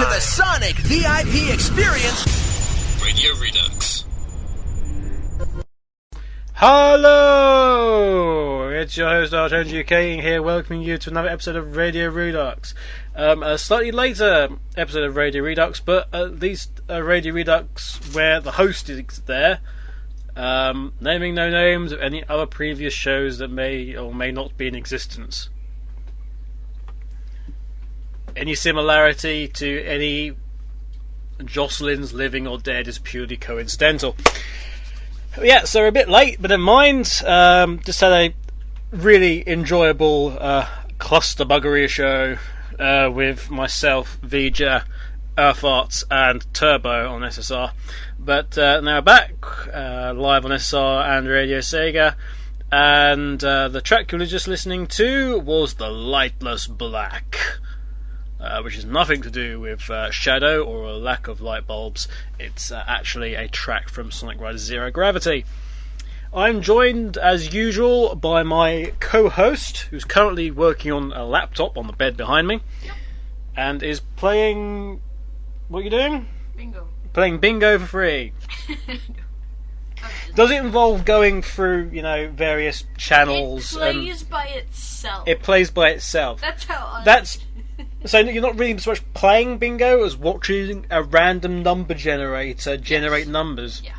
to the Sonic VIP experience. Radio Redux. Hello! It's your host, AAUK, here welcoming you to another episode of Radio Redux. A slightly later episode of Radio Redux, but at least a Radio Redux where the host is there. Naming no names of any other previous shows that may or may not be in existence. Any similarity to any Jocelyn's living or dead is purely coincidental. Yeah, so we're a bit late, but never mind. Just had a really enjoyable cluster buggery show with myself, Vija, Eartharts, and Turbo on SSR. But now back live on SSR and Radio Sega, and the track you were just listening to was The Lightless Black. Which has nothing to do with shadow or a lack of light bulbs. It's actually a track from Sonic Riders Zero Gravity. I'm joined, as usual, by my co-host, who's currently working on a laptop on the bed behind me, and is playing... What are you doing? Bingo. Playing bingo for free. Does it involve going through, various channels? It plays by itself. It plays by itself. That's how So you're not really so much playing bingo as watching a random number generator generate numbers? Yes.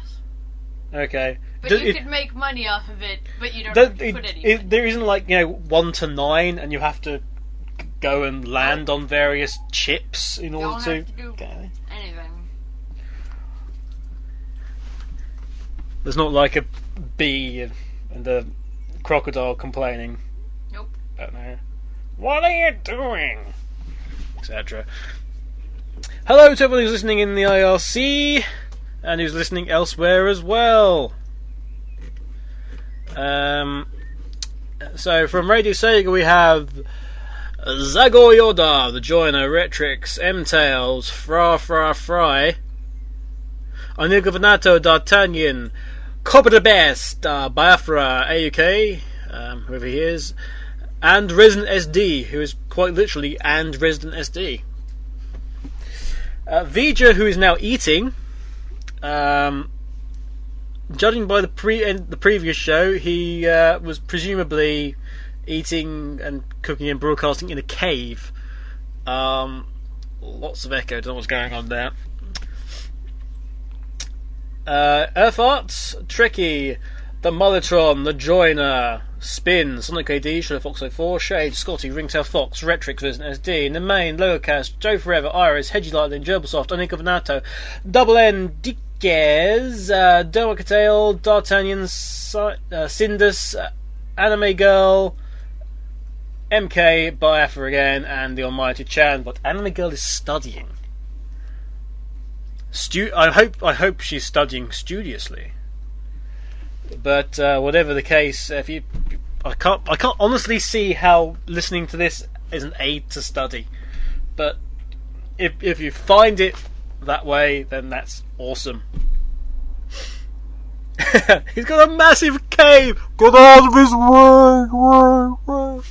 Okay. But you could make money off of it, but you don't have to put any money. There isn't 1 to 9 and you have to go and land on various chips in order to do anything. There's not like a bee and a crocodile complaining. Nope. Don't know. What are you doing? Etc. Hello to everyone who's listening in the IRC and who's listening elsewhere as well. So from Radio Sega we have Zagor Yoda, the Joiner, Retrix, M-Tails, Fra Fry, Oniga Venato, D'Artagnan, Copper the Best, Biafra, AAUK, whoever he is, and Resident SD, who is quite literally and Resident SD. Vija, who is now eating. Judging by the previous show, he was presumably eating and cooking and broadcasting in a cave. Lots of echo, don't know what's going on there. Eartharts, Tricky, the Molotron, the Joiner, Spin, Sonic AD, Shadow Fox 04, Shade, Scotty, Ringtail Fox, Retrix, Resident SD, In the Main, Logocast, Joe Forever, Iris, Hedgy Lightning, Gerbilsoft, Onika Venato, Double N, Dickez, Delmacatail, D'Artagnan, Sindus, Anime Girl, MK, Biafra again, and the Almighty Chan. But Anime Girl is studying. I hope she's studying studiously. But whatever the case, I can't honestly see how listening to this is an aid to study. But if you find it that way, then that's awesome. He's got a massive cave. Get out of his way.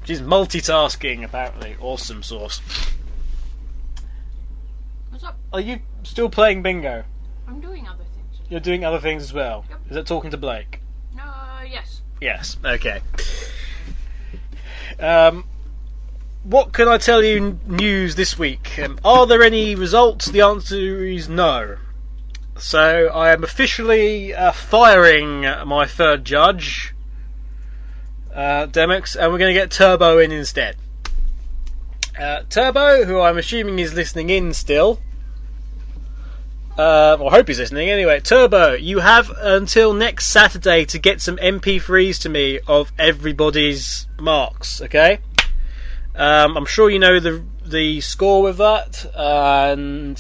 She's multitasking, apparently. Awesome sauce. What's up? Are you still playing bingo? I'm doing other things. You're doing other things as well? Yep. Is that talking to Blake? Yes. Yes, okay. What can I tell you news this week? Are there any results? The answer is no. So I am officially firing my third judge, Demix, and we're going to get Turbo in instead. Turbo, who I'm assuming is listening in still. I hope he's listening. Anyway, Turbo, you have until next Saturday to get some MP3s to me of everybody's marks, okay? I'm sure you know the score with that, and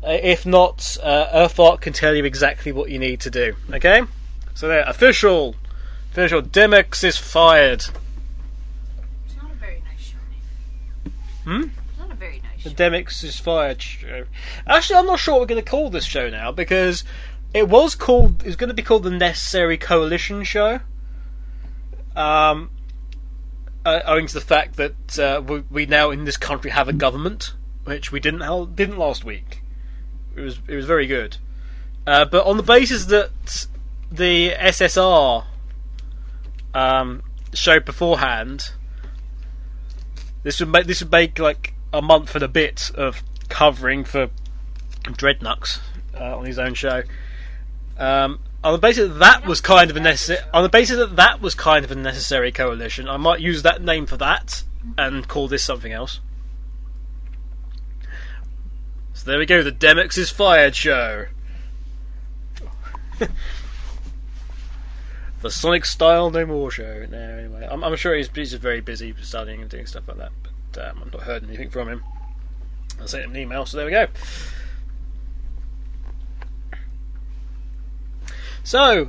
if not, Earthart can tell you exactly what you need to do, okay? So there, official, Demix is fired. It's not a very nice show name. It's not a very nice show. The Demix is fired show. Actually, I'm not sure what we're going to call this show now, because it was going to be called the Necessary Coalition Show. owing to the fact that we now in this country have a government, which we didn't last week. It was very good, but on the basis that the SSR showed beforehand, this would make like a month and a bit of covering for Dreadnux on his own show. On the basis that that was kind of a necessary coalition, I might use that name for that and call this something else. So there we go, the Demix is Fired show. The Sonic Style No More show. No, anyway, I'm sure he's just very busy studying and doing stuff like that, but I've not heard anything from him. I sent him an email, so there we go. So,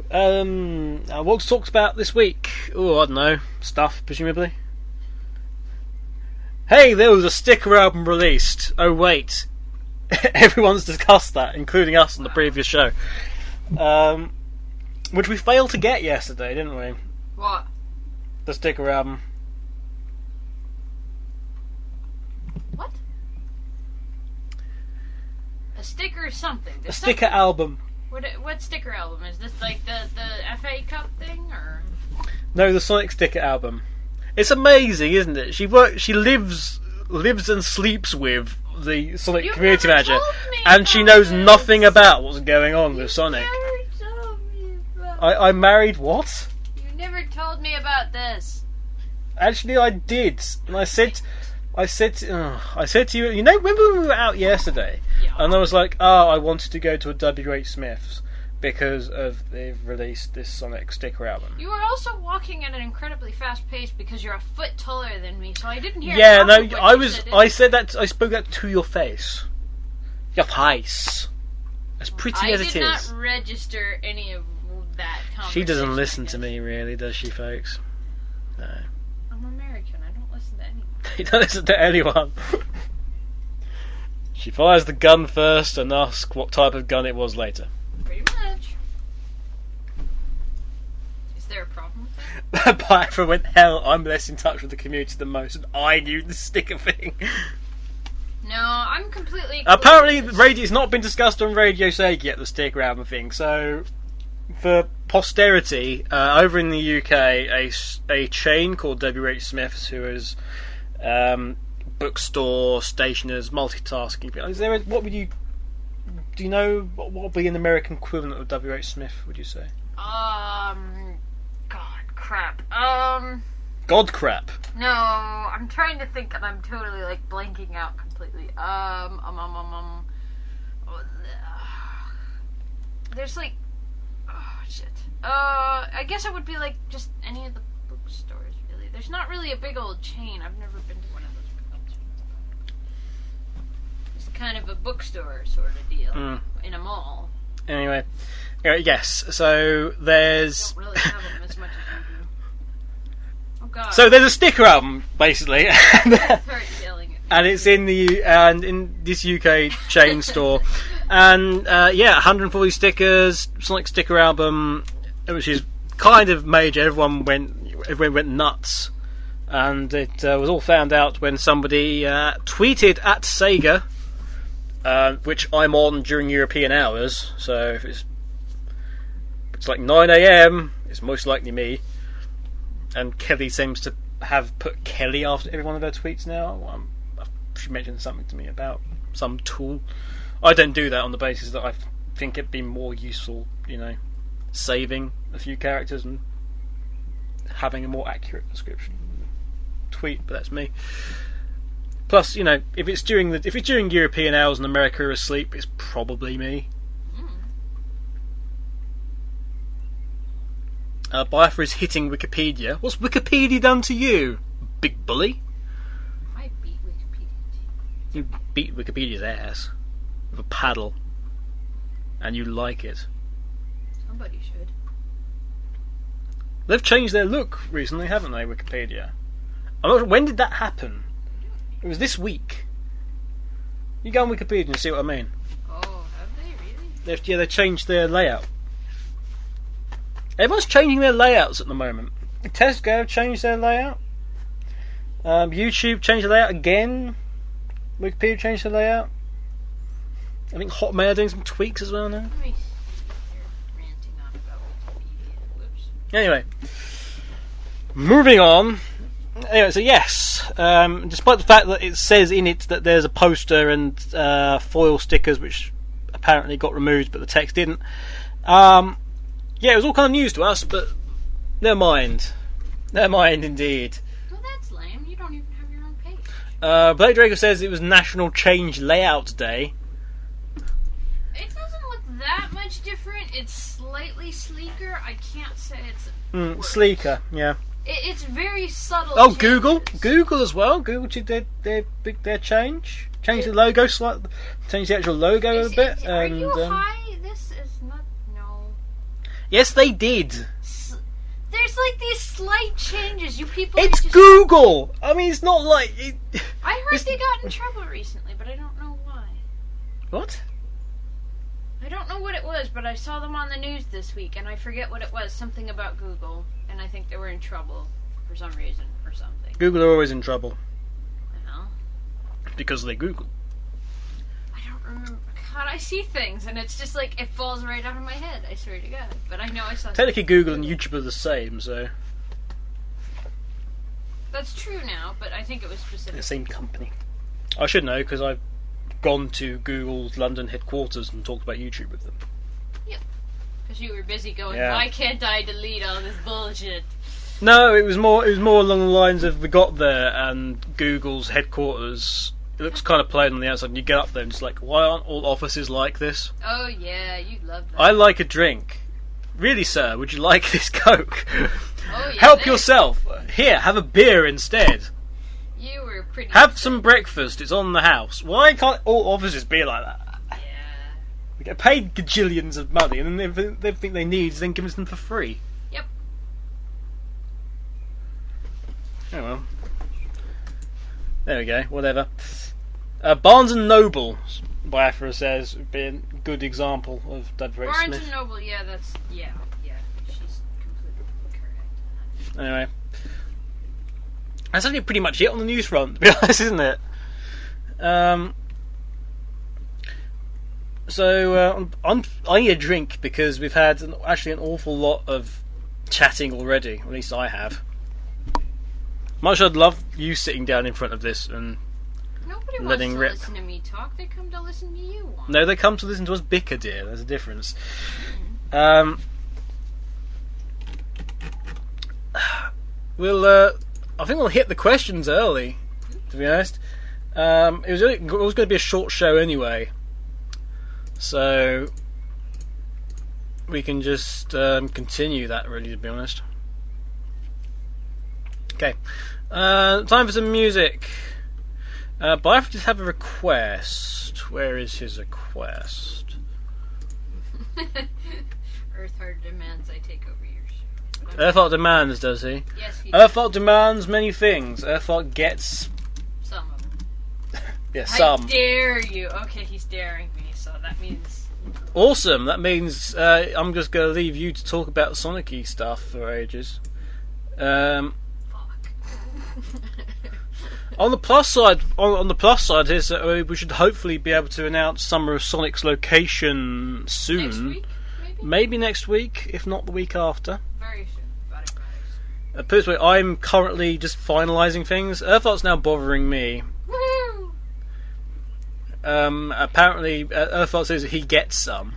what's talked about this week? Oh, I don't know, stuff, presumably. Hey, there was a sticker album released. Oh, wait. Everyone's discussed that, including us on the previous show. Which we failed to get yesterday, didn't we? What? The sticker album. What? A sticker is something. A sticker album. What sticker album? Is this like the FA Cup thing, or? No, the Sonic sticker album. It's amazing, isn't it? She lives and sleeps with the Sonic community manager, and she knows nothing about what's going on with Sonic. You never told me about I married what? You never told me about this. Actually, I did, and I said to you, you know, remember when we were out yesterday, and I was like, I wanted to go to a WH Smith's because they've released this Sonic sticker album. You were also walking at an incredibly fast pace because you're a foot taller than me, so I didn't hear. Yeah, no, I said that. I spoke that to your face. Your face. As pretty as it is. I did not register any of that conversation. She doesn't listen to me, really, does she, folks? No. I'm American. I don't listen to anyone. You don't listen to anyone. She fires the gun first and asks what type of gun it was later. Pretty much. Is there a problem with that? Apart from when I'm less in touch with the community than most, and I knew the sticker thing. No, I'm completely. Apparently, it's not been discussed on Radio Sega yet, the sticker album thing. So, for posterity, over in the UK, a chain called WH Smith's, who is bookstore, stationers, multitasking. Is there? Do you know what would be an American equivalent of WH Smith? Would you say? God crap. God crap. No, I'm trying to think, and I'm totally like blanking out completely. There's like, oh shit. I guess it would be like just any of the bookstores. Really, there's not really a big old chain. I've never been to one of those big old chains. It's kind of a bookstore sort of deal in a mall. Anyway, yes. So there's. I don't really have them as much as you do. Oh god. So there's a sticker album basically, and it's in this UK chain store, and 140 stickers, Sonic sticker album, which is kind of major. Everyone went nuts, and it was all found out when somebody tweeted at Sega, which I'm on during European hours. So if it's like 9 AM, it's most likely me. And Kelly seems to have put Kelly after every one of her tweets now. She mentioned something to me about some tool. I don't do that on the basis that I think it'd be more useful, saving a few characters and having a more accurate description tweet. But that's me. Plus, if it's during European hours and America are asleep, it's probably me. Biafra is hitting Wikipedia. What's Wikipedia done to you, big bully? I beat Wikipedia. You beat Wikipedia's ass with a paddle, and you like it. Somebody should. They've changed their look recently, haven't they, Wikipedia? I'm not sure, when did that happen? It was this week. You go on Wikipedia and see what I mean. Oh, have they really? They changed their layout. Everyone's changing their layouts at the moment. Tesco have changed their layout. YouTube changed the layout again. Wikipedia changed the layout. I think Hotmail are doing some tweaks as well now. Let me see. You're ranting on about Wikipedia. Whoops. Anyway, moving on. Anyway, so yes, despite the fact that it says in it that there's a poster and foil stickers which apparently got removed but the text didn't, yeah, it was all kind of news to us, but never mind indeed. Well, that's lame. You don't even have your own page. Blake Draco says it was National Change Layout Day. It doesn't look that much different. It's slightly sleeker. I can't say it's worse. Sleeker, yeah. It's very subtle. Oh, changes. Google as well. Google did their change. Changed the logo slightly. Changed the actual logo a bit. Are and, you high? This is not. No. Yes, they did. There's like these slight changes. You people. It's just... Google. I mean, it's not like. I heard they got in trouble recently, but I don't know why. What? I don't know what it was, but I saw them on the news this week, and I forget what it was. Something about Google, and I think they were in trouble for some reason or something. Google are always in trouble Well, because they Google. I don't remember. God, I see things, and it's just like it falls right out of my head. I swear to God. But I know I saw. Technically, Google and YouTube are the same, so That's true now, but I think it was the specific. same company. I should know because I've gone to Google's London headquarters and talked about YouTube with them. Yep. Because you were busy going, Yeah. why can't I delete all this bullshit? No, it was more along the lines of we got there and Google's headquarters. It looks kind of plain on the outside, and you get up there and it's like, why aren't all offices like this? Oh yeah, you love that. I like a drink. Really, sir, would you like this Coke? Oh, yeah, Help they- yourself. Here, have a beer instead. You were pretty. Have some breakfast. It's on the house. Why can't all offices be like that? Yeah. We get paid gajillions of money, and then everything they need is then given to them for free. Yep. Oh well. There we go. Whatever. Barnes and Noble, Biafra says, would be a good example of Doug Barnes Smith. and Noble, yeah, that's yeah. She's completely correct. Anyway, that's actually pretty much it on the news front, to be honest, isn't it? So I need a drink because we've had actually an awful lot of chatting already. At least I have. Much I'd love you sitting down in front of this and Nobody wants letting to rip. listen to me talk. They come to listen to you. No, they come to listen to us bicker, dear. There's a difference. I think we'll hit the questions early, to be honest. It was going to be a short show anyway, so we can just continue that, really, to be honest. Okay, time for some music. But I have to have a request. Where is his request? Earthheart demands I take over your show. Earthheart demands, does he? Yes, he Earthheart demands many things. Earthheart gets... some of them. Yeah, some. I dare you. Okay, he's daring me, so that means... Awesome. That means I'm just going to leave you to talk about Sonic-y stuff for ages. Fuck. On the plus side is that we should hopefully be able to announce Summer of Sonic's location soon. Next week, maybe? Maybe next week, if not the week after. Very soon. Very, very Put it this way, I'm currently just finalising things. Earthheart's now bothering me. soon. Woohoo! Apparently, Earthheart says he gets some.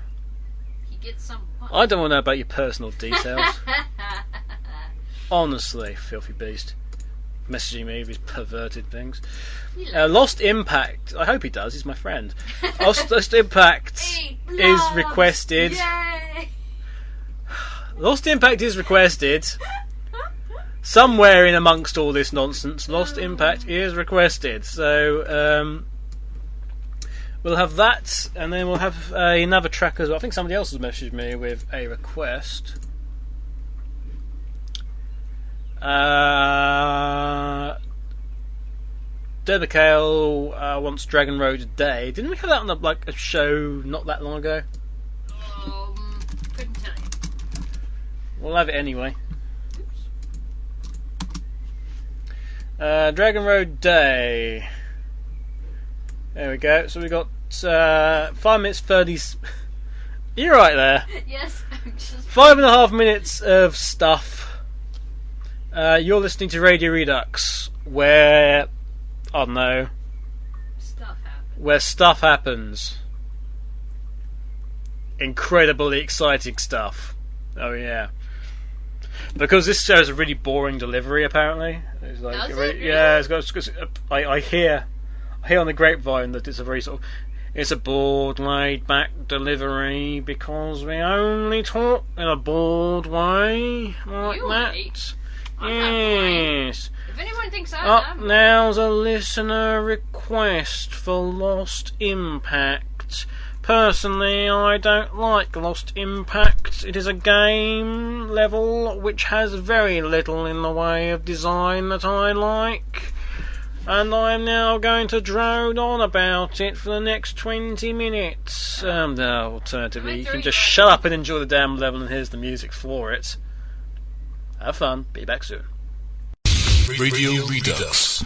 He gets some... I don't want to know about your personal details. Honestly, filthy beast. Messaging me with his perverted things. Lost Impact. I hope he does. He's my friend. Lost Impact is requested. Yay! Lost Impact is requested. Somewhere in amongst all this nonsense, Lost Impact is requested. So we'll have that, and then we'll have another track as well. I think somebody else has messaged me with a request. Derbicale wants Dragon Road a Day. Didn't we have that on a show not that long ago? Couldn't tell you. We'll have it anyway. Dragon Road Day. There we go. So we got 5 minutes 30. You're right there. Yes, I'm just 5.5 minutes of stuff. You're listening to Radio Redux, where I don't know, stuff happens. where stuff happens. Incredibly exciting stuff. Oh yeah. Because this show has a really boring delivery, apparently. It's like Does it really, really? yeah. I hear on the grapevine that it's a very sort of, it's a bored, laid back delivery because we only talk in a bored way like You that. ain't. I'm not boring. Yes. If anyone thinks Up I'm now's a listener request for Lost Impact. Personally, I don't like Lost Impact. It is a game level which has very little in the way of design that I like. And I'm now going to drone on about it for the next 20 minutes. No, alternatively, you can just shut up and enjoy the damn level, and here's the music for it. Have fun. Be back soon. Radio Redux.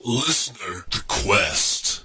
Listener request.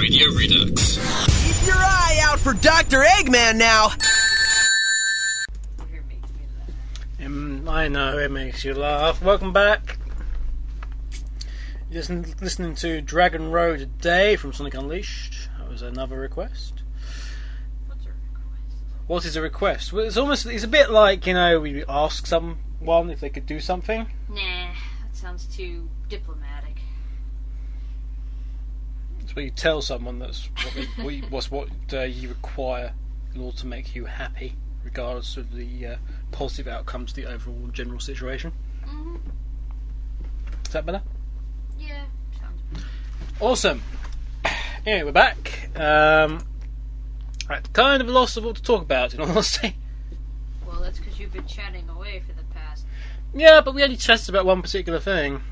Radio Redux. Keep your eye out for Dr. Eggman now. Here makes me laugh. I know, it makes you laugh. Welcome back. Just listening to Dragon Road today from Sonic Unleashed. That was another request. What's a request? What is a request? Well, it's a bit like, we ask someone if they could do something. Nah, that sounds too diplomatic. It's where you tell someone that's what you require in order to make you happy, regardless of the positive outcomes to the overall general situation. Mm-hmm. Is that better? Yeah, sounds good. Awesome. Anyway, we're back. Right, kind of lost of what to talk about, in all honesty. Well, that's because you've been chatting away for the past. Yeah, but we only chatted about one particular thing.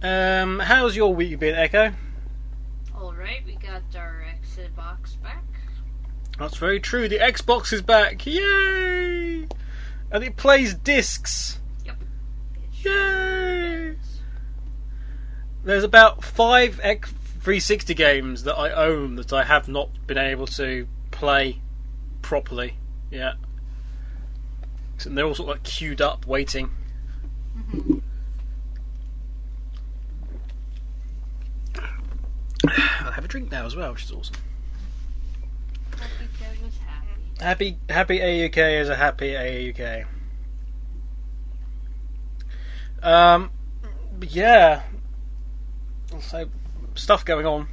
How's your week been, Echo? Alright, we got our Xbox back. That's very true. The Xbox is back. Yay! And it plays discs. Yep. Yay! There's about 5 360 games that I own that I have not been able to play properly yet. And they're all sort of like queued up, waiting. Mm-hmm. I'll have a drink now as well, which is awesome. Happy Dad was happy. Happy AAUK is a happy AAUK. But yeah. So, stuff going on.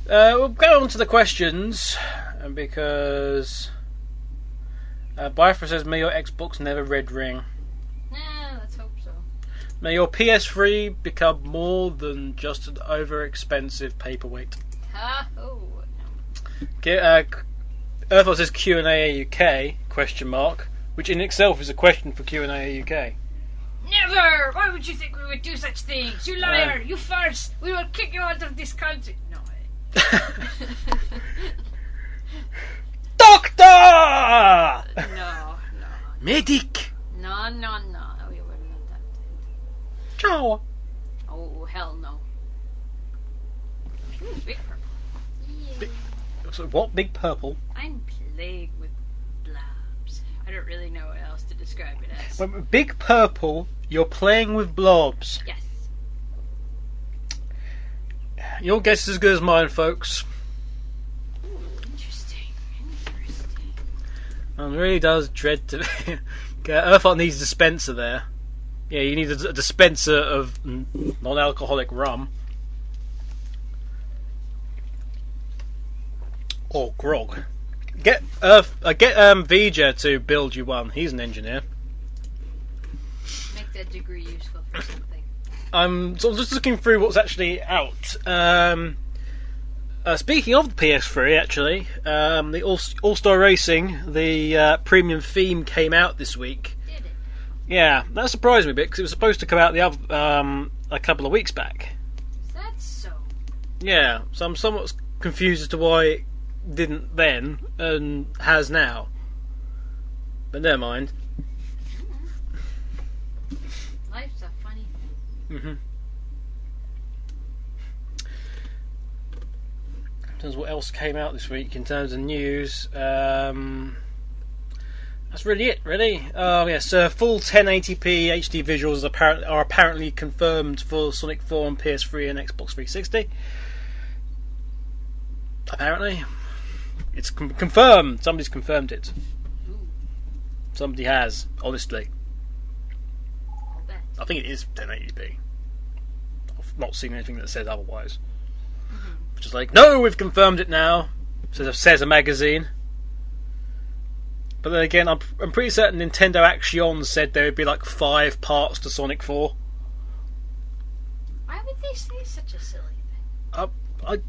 We'll go on to the questions, because Bifra says, may your Xbox never red ring. Nah, let's hope so. May your PS3 become more than just an over-expensive paperweight. Oh, no. Earthbot says Q&A AUK, question mark, which in itself is a question for Q&A AUK. Never! Why would you think we would do such things? You liar! You farce! We will kick you out of this country! No. Doctor! No. Medic! No. We wouldn't have done that. Ciao! Oh, hell no. Ooh, big purple. Yeah. So what? Big purple? I'm plagued with blobs. I don't really know what else to describe it as. When big purple, you're playing with blobs. Yes. Your guess is as good as mine, folks. Ooh, interesting. It really does dread to... Earthbot needs a dispenser there. Yeah, you need a dispenser of non-alcoholic rum. Or grog. Get Vija to build you one. He's an engineer. Make that degree useful for something. I'm sort of just looking through what's actually out. Speaking of the PS3, actually, the All-Star Racing, the premium theme came out this week. Did it? Yeah, that surprised me a bit because it was supposed to come out a couple of weeks back. Is that so? Yeah, so I'm somewhat confused as to why it didn't then and has now. But never mind. Life's a funny thing. Mm-hmm. In terms of what else came out this week in terms of news, that's really it, really. Oh yes, full 1080p HD visuals are apparently confirmed for Sonic 4 on PS3 and Xbox 360. Apparently, it's confirmed. Somebody's confirmed it. Ooh, Somebody has, honestly. I'll bet. I think it is 1080p. I've not seen anything that says otherwise. Which is like, no, we've confirmed it now, says a magazine. But then again, I'm pretty certain Nintendo Action said there would be like 5 parts to Sonic 4. Why would they say such a silly thing?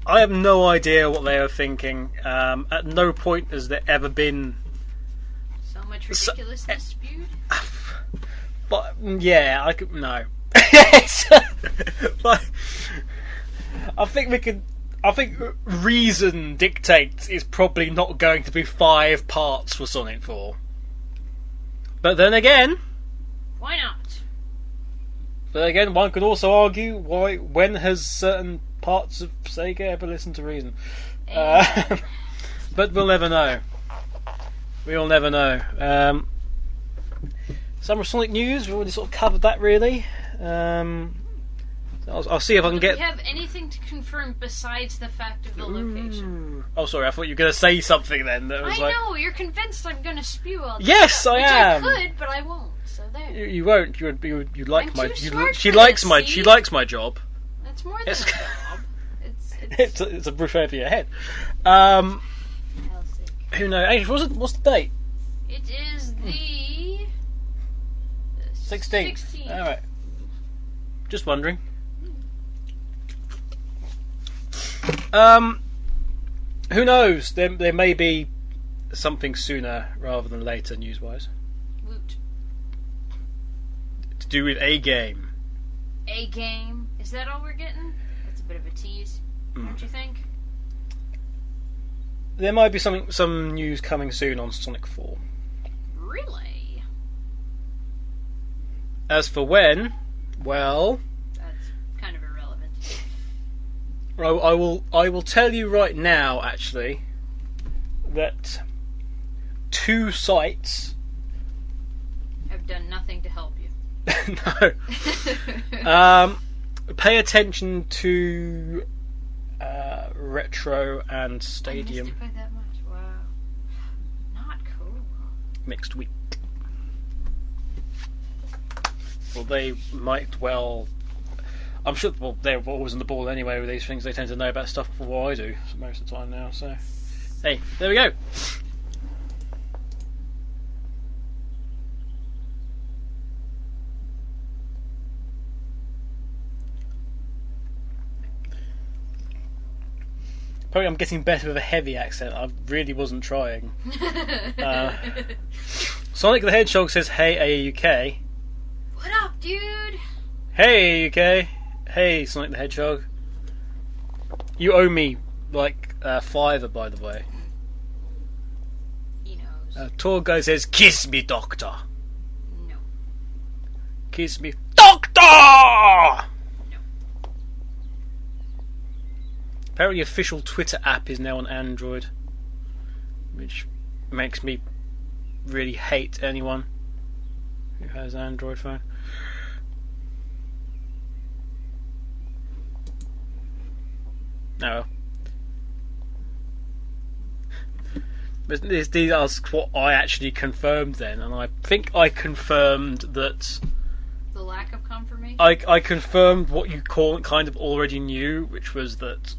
I have no idea what they were thinking. At no point has there ever been... So much ridiculousness spewed? But, yeah, I could... No. Yes! But, I think reason dictates it's probably not going to be 5 parts for Sonic 4. But then again, Why not? But again, one could also argue when has certain parts of Sega ever listened to reason? But we'll never know. We'll never know. Summer Sonic news, we've already sort of covered that really. I'll see if I can get... Do we have anything to confirm besides the fact of the location? Oh, sorry, I thought you were going to say something then. That was know, you're convinced I'm going to spew all this Yes, stuff, I am! Which I could, but I won't, so there. You won't. You like I'm my... too smart She for likes this, my... see? She likes my job. That's more than a job. It's a buffet for your head. Hell's sake. Who knows? Hey, what's the date? It is the 16th. Alright. Just wondering. Who knows? There may be something sooner rather than later, news-wise. Woot. To do with a game. A game? Is that all we're getting? That's a bit of a tease, don't you think? There might be some news coming soon on Sonic 4. Really? As for when, well, That's kind of irrelevant. I will tell you right now, actually, that 2 sites I've done nothing to help you. no. Pay attention to Retro and Stadium. I missed it by that much. Wow. Not cool. Next week. Well, they might well. I'm sure. Well, they're always on the ball anyway with these things. They tend to know about stuff before I do most of the time now. So, hey, there we go. Probably I'm getting better with a heavy accent. I really wasn't trying. Sonic the Hedgehog says, "Hey AAUK." What up, dude? Hey AAUK. Hey Sonic the Hedgehog. You owe me like $5, by the way. He knows. Tour guy says, "Kiss me, Doctor." No. Kiss me, Doctor. Apparently, the official Twitter app is now on Android, which makes me really hate anyone who has an Android phone. Oh well. But these are what I actually confirmed then, and I think I confirmed that. The lack of confirmation? I confirmed what you kind of already knew, which was that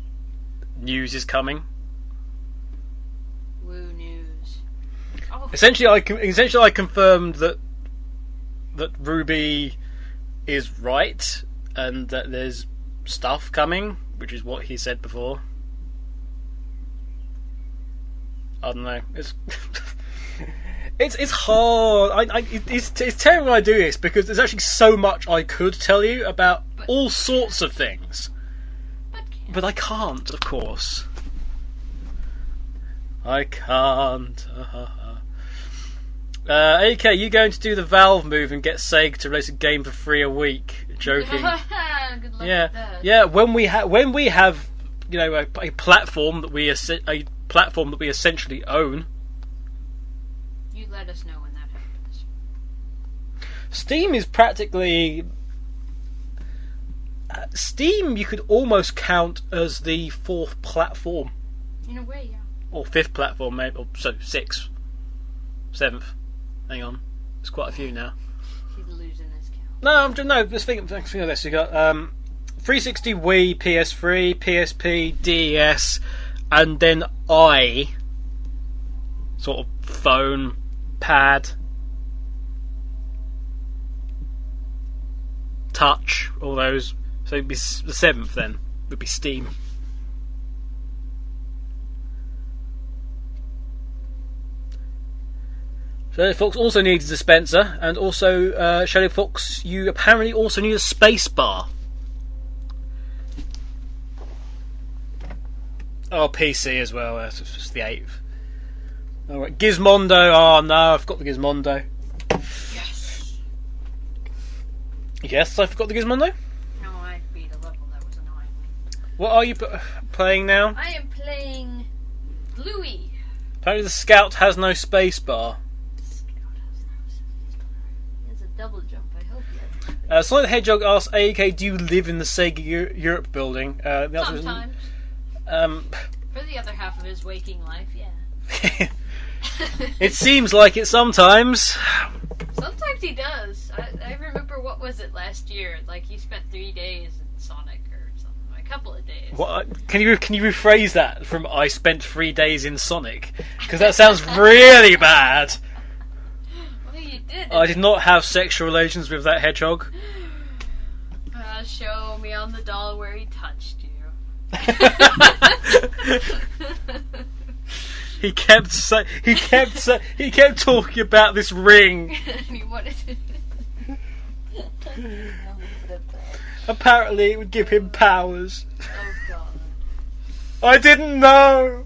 news is coming. Woo news. Oh. Essentially, I confirmed that Ruby is right and that there's stuff coming, which is what he said before. I don't know. It's hard. It's terrible when I do this because there's actually so much I could tell you about all sorts of things. But I can't, of course. I can't. AK, you going to do the Valve move and get Sega to release a game for free a week? Joking. Good luck with that. Yeah. When we have, you know, a platform that we essentially own. You let us know when that happens. Steam is practically. Steam, you could almost count as the 4th platform. In a way, yeah. Or 5th platform, maybe. Or, so, 6th. 7th. Hang on. There's quite a few now. He's losing this count. No, let's think of this. You got 360 Wii, PS3, PSP, DS, and then sort of phone, pad, touch, all those. So it'd be the 7th then, would be Steam. Shadow Fox also needs a dispenser, and also Shadow Fox, you apparently also need a space bar. Oh, PC as well, that's just the 8th. Alright, Gizmondo, oh no, I've got the Gizmondo. Yes! Yes, I forgot the Gizmondo. No, I beat a level that was annoying me. What are you playing now? I am playing Louis. Apparently the Scout has no space bar. It's a double jump. I hope you Sonic the Hedgehog asks, AAUK, do you live in the Sega Europe building? The answer is sometimes. For the other half of his waking life, yeah. It seems like it sometimes. Sometimes he does. I remember, what was it last year? Like, he spent 3 days in Sonic or something. A couple of days. What? Can you rephrase that from I spent 3 days in Sonic? Because that sounds really bad. Well, you did. I did not have sexual relations with that hedgehog. Show me on the doll where he touched you. He kept talking about this ring. And he wanted to... Apparently, it would give him powers. Oh God! I didn't know.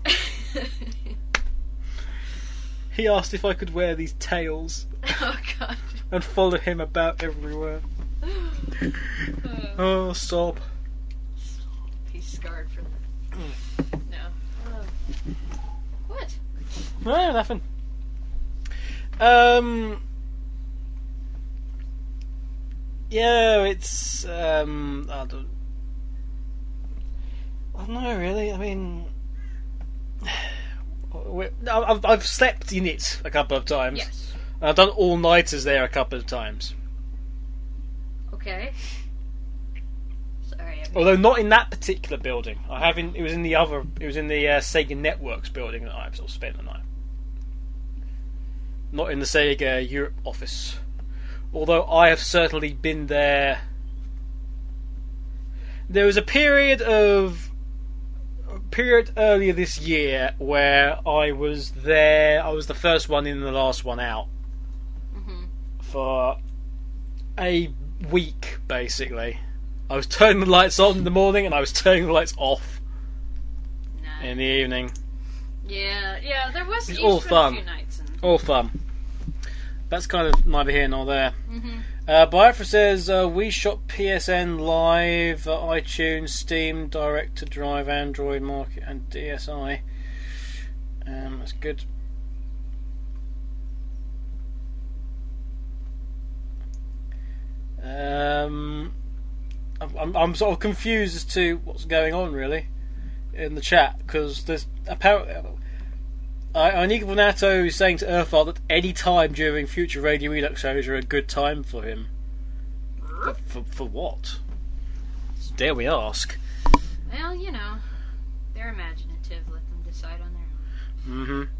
He asked if I could wear these tails Oh God! and follow him about everywhere. Oh, stop. He's scarred from that. No. Oh. What? No, nothing. Yeah, it's I don't know really. I mean, I've slept in it a couple of times. Yes. I've done all-nighters there a couple of times. Okay. Sorry. Although not in that particular building. It was in the Sega Networks building that I sort of spent the night. Not in the Sega Europe office. Although I have certainly been there. There was a period earlier this year where I was there. I was the first one in and the last one out. Mm-hmm. For a week, basically. I was turning the lights on in the morning and I was turning the lights off in the evening. Yeah, there was It's all fun. A few nights All fun. That's kind of neither here nor there. Mm-hmm. Biafra says, we shot PSN live, iTunes, Steam, Direct to Drive, Android Market and DSi. That's good. I'm sort of confused as to what's going on really in the chat, because there's apparently Inigo Bonato is saying to Earthart that any time during future Radio Redux shows are a good time for him. For what? Dare we ask? Well, you know, they're imaginative. Let them decide on their own.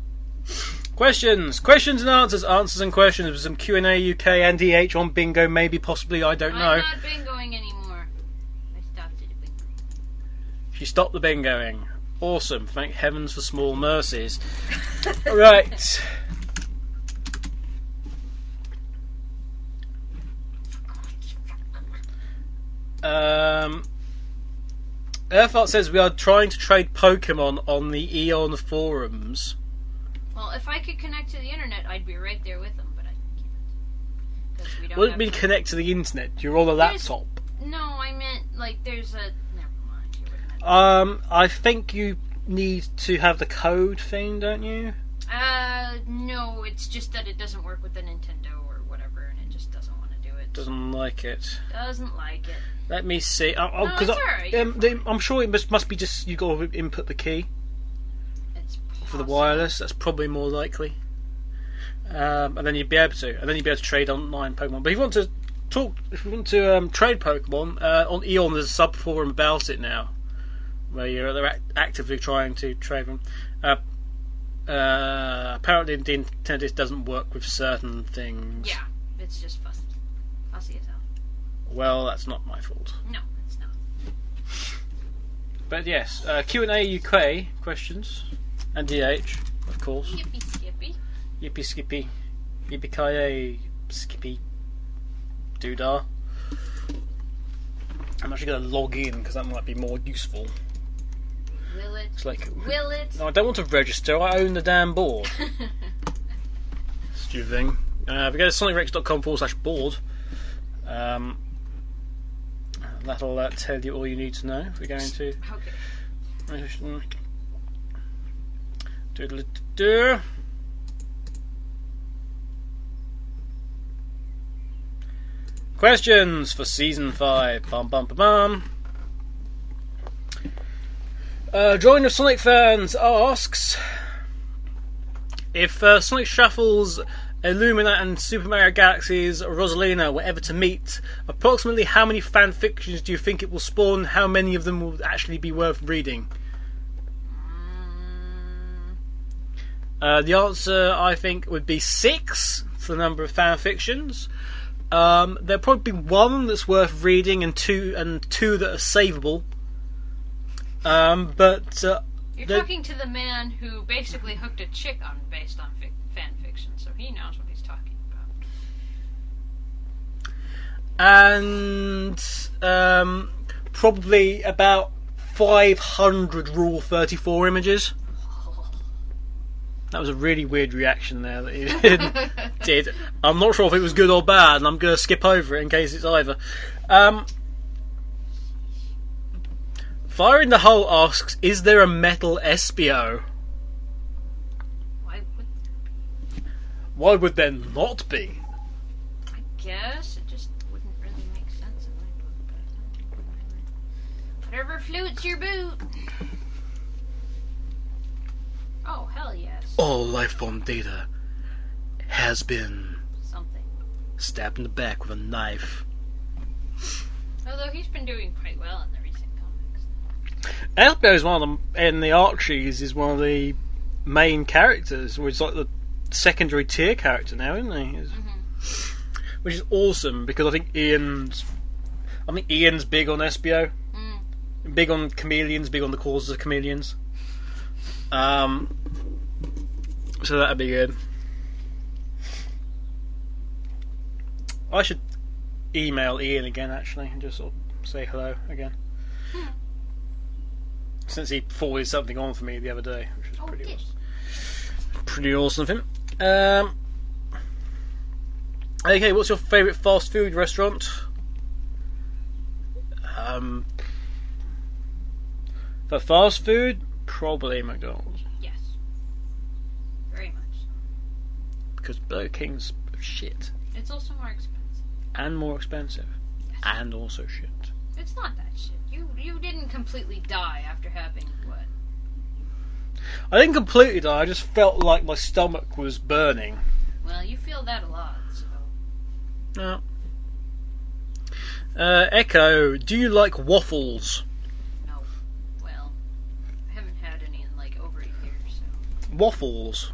Questions and answers and questions with some Q&A UK and DH on bingo, maybe, possibly, I don't know. I'm not bingoing anymore. I stopped it at bingo. She stopped the bingoing. Awesome. Thank heavens for small mercies. Right. Earthart says we are trying to trade Pokemon on the Eon forums. Well, if I could connect to the internet, I'd be right there with them, but I can't. Because we don't What do you have mean connect to the internet? You're on a laptop. No, I meant, like, there's a... Never mind. You were gonna... I think you need to have the code thing, don't you? No, it's just that it doesn't work with the Nintendo or whatever, and it just doesn't want to do it. Doesn't like it. Doesn't like it. Let me see. No, it's alright. I'm sure it must be just you got to input the key It's for the possible. wireless. That's probably more likely. And then you'd be able to trade online Pokemon. But if you want to trade Pokemon on Eon, there's a sub forum about it now, where they're actively trying to trade them. Apparently, the Nintendo doesn't work with certain things. Yeah, it's just fussy. Fussy as hell. Well, that's not my fault. No, it's not. But yes, Q&A UK questions and DH, of course. Yippee skippy. Yippee skippy, yippee ki skippy, doodah. I'm actually going to log in because that might be more useful. Will it? It's like, Will it? no, I don't want to register. I own the damn board. Stupid thing. If you go to sonicrex.com/board, That'll tell you all you need to know. If we're going to. Okay. Doodle-doo. Questions for season 5. Bum bum bum bum. Join the Sonic fans asks if Sonic Shuffle's Illumina and Super Mario Galaxy's Rosalina were ever to meet, approximately how many fan fictions do you think it will spawn? How many of them will actually be worth reading? The answer, I think, would be 6 for the number of fan fictions. There'll probably be 1 that's worth reading and two that are savable. You're talking to the man who basically hooked a chick based on fan fiction, so he knows what he's talking about. And probably about 500 Rule 34 images. That was a really weird reaction there that he did. I'm not sure if it was good or bad, and I'm going to skip over it in case it's either. Fire in the Hole asks, is there a Metal Espio? Why would there not be? I guess it just wouldn't really make sense in my book. But whatever floats your boot. Oh, hell yes. All life form data has been something stabbed in the back with a knife. Although he's been doing quite well in the recent comics. Espio is one of them in the Archies, is one of the main characters, which is like the secondary tier character now, isn't he? Which is awesome because I think Ian's big on Espio, big on chameleons, big on the causes of chameleons. So that'd be good. I should email Ian again, actually, and just sort of say hello again. Since he forwarded something on for me the other day, which was pretty awesome. Pretty awesome of him. Okay, what's your favourite fast food restaurant? For fast food, probably McDonald's. Yes. Very much. Because Burger King's shit. It's also more expensive. And more expensive. Yes. And also shit. It's not that shit. You didn't completely die after having what? I didn't completely die, I just felt like my stomach was burning. Well, you feel that a lot, so... No. Echo, do you like waffles? No. Well, I haven't had any in like over a year, so... Waffles.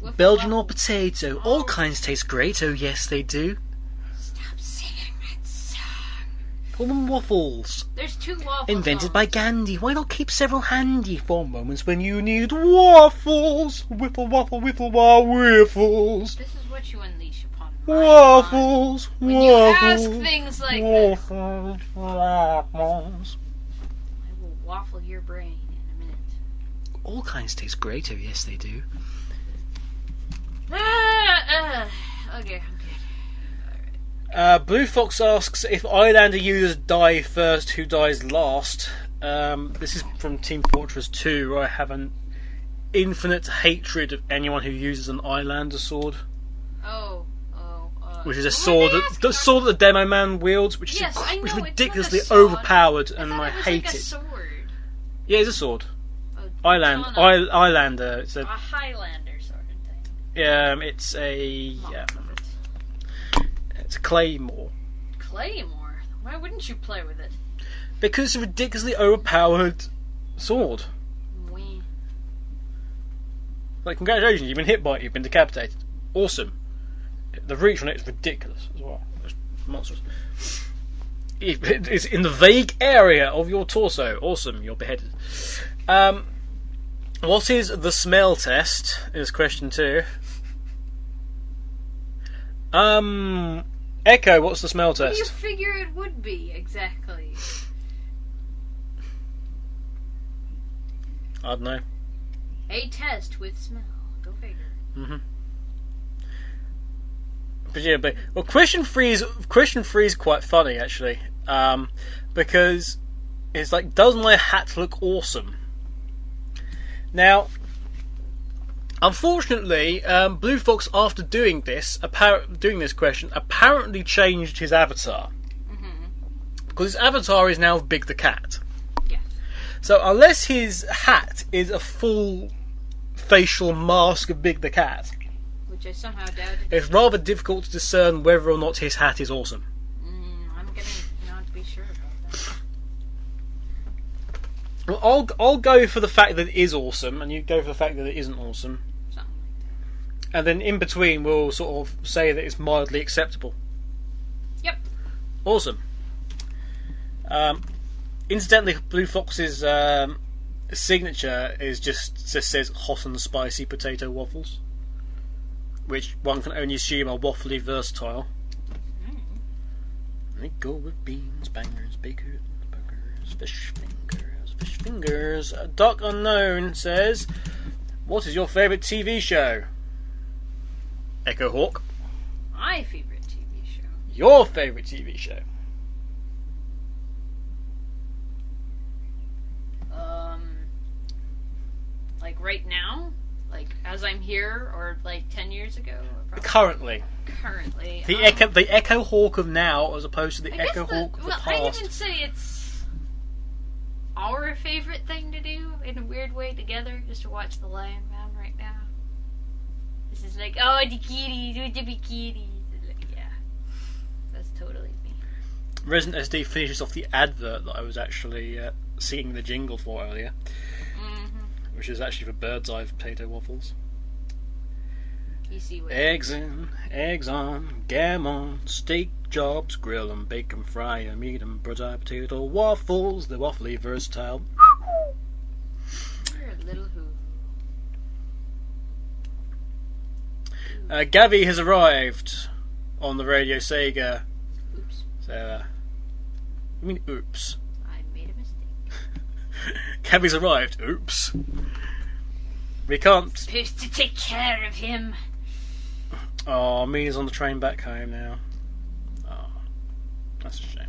Waffle, Belgian waffle. or potato. All kinds taste great, oh yes they do. Stop singing that song. Call them waffles. There's 2 waffles. Invented by Gandhi. Why not keep several handy for moments when you need waffles? Whiffle, waffle, whiffle, waffles. This is what you unleash upon my Waffles, mind. When waffles. you ask things like this, Waffles, waffles. I will waffle your brain in a minute. All kinds taste great, oh yes they do. Okay, I'm good. Blue Fox asks, if Islander users die first, who dies last? This is from Team Fortress 2, where I have an infinite hatred of anyone who uses an Islander sword. Which is a sword that the demo man wields, which Yes, I know, is it's ridiculously like a sword. overpowered, and I I thought it was hate like a it. sword. Yeah, it's a sword. A Islander. It's a Highlander sort of thing. it's a it's a claymore. Claymore? Why wouldn't you play with it? Because it's a ridiculously overpowered sword. Wee. Like, congratulations, you've been hit by it, you've been decapitated. Awesome. The reach on it is ridiculous as well. It's monstrous. It's in the vague area of your torso. Awesome, you're beheaded. What is the smell test? Is question 2. Echo, what's the smell What do you test? figure it would be, exactly? I don't know. A test with smell. Go figure. Presumably. Well, question 3 is quite funny, actually. because it's like, does my hat look awesome? Now, unfortunately, Blue Fox, after doing this question, apparently changed his avatar. Because his avatar is now Big the Cat. Yeah. So unless his hat is a full facial mask of Big the Cat, which I somehow doubted. it's rather difficult to discern whether or not his hat is awesome. I'm getting not to be sure about that. Well, I'll go for the fact that it is awesome, and you go for the fact that it isn't awesome. Something like And then in between, we'll sort of say that it's mildly acceptable. that. Yep. Awesome. Incidentally, Blue Fox's signature just says hot and spicy potato waffles, which one can only assume are waffly versatile. They go with beans, bangers, bacon, burgers, fish fingers. Duck Unknown says, "What is your favourite TV show?" Echo Hawk. My favourite TV show. Your favourite TV show? Like right now? Like as I'm here, or like 10 years ago? Currently. Currently. The Echo Hawk of now, as opposed to the I guess Echo Hawk of the past. I'd even say it's our favourite thing to do in a weird way together, just to watch the Lion Man right now. This is like, oh, the kitties, the bikini. Yeah, that's totally me. Resident SD finishes off the advert that I was actually singing the jingle for earlier, which is actually for Bird's Eye potato waffles. You see what? Eggs in, eggs on, gammon, steak jobs, grill 'em, bake 'em, fry 'em, eat 'em, Bird's Eye potato waffles, they're waffly versatile. You're a little who. Gavi has arrived on the Radio Sega. Oops. So, I mean, oops. I made a mistake. Gavi's arrived. Oops. We can't. Supposed to take care of him. Oh, Mina's on the train back home now. Oh, that's a shame.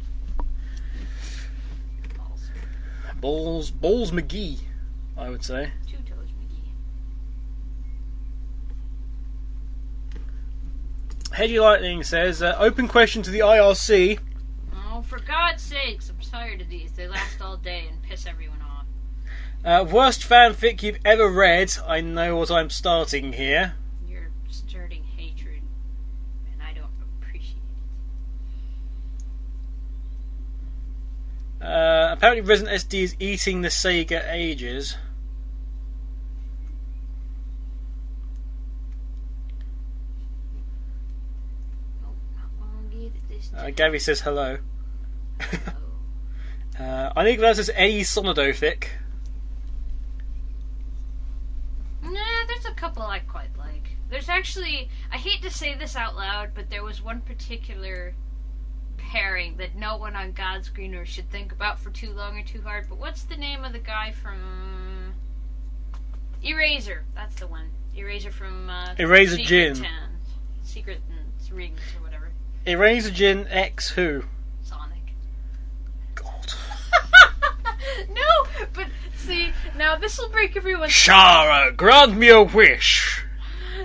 Balls McGee, I would say. Two Toes McGee. Heady Lightning says, open question to the IRC. Oh, for God's sakes, I'm tired of these. They last all day and piss everyone off. Worst fanfic you've ever read. I know what I'm starting here. You're starting hatred, and I don't appreciate it. Apparently Resident SD is eating the Sega ages. Nope, not gonna get it this time. Gavi says hello. Oh. I think that says any Sonodofic. Nah, there's a couple I quite like. There's actually, I hate to say this out loud, but there was one particular pairing that no one on God's green earth should think about for too long or too hard. But what's the name of the guy from Eraser? That's the one. Eraser from Eraser Secret Jin. Town. Secret Rings or whatever. Eraser Jin X who? Sonic. God. No, but see, now this will break everyone's... Shara, grant me a wish.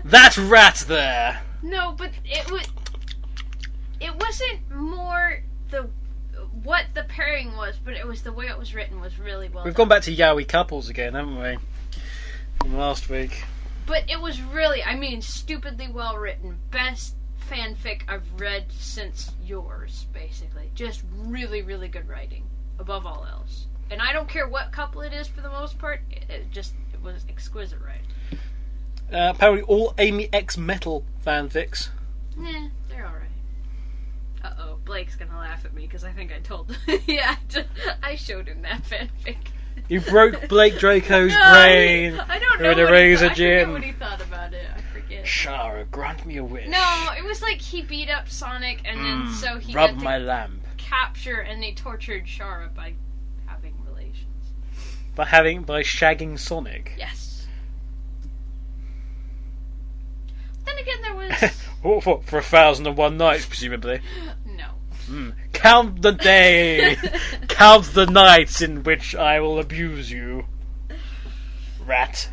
That rat there. No, but it wasn't more what the pairing was, but it was the way it was written was really well We've done. gone back to yaoi couples again, haven't we? From last week. But it was really, I mean, stupidly well written. Best fanfic I've read since yours, basically. Just really, really good writing, above all else. And I don't care what couple it is for the most part, it was exquisite writing. Apparently all Amy X Metal fanfics. Nah, they're alright. Uh-oh, Blake's gonna laugh at me because I think I told him. Yeah, I showed him that fanfic. You broke Blake Draco's No, brain I don't know with what Eraser I Jin. forget what he thought about it. I forget. Shara, grant me a wish. No, it was like he beat up Sonic and then so he Rub got to my lamp. capture and they tortured Shara by having relations. By shagging Sonic. Yes. Then again, there was For 1001 nights, presumably. no. count the day, count the nights in which I will abuse you. Rat.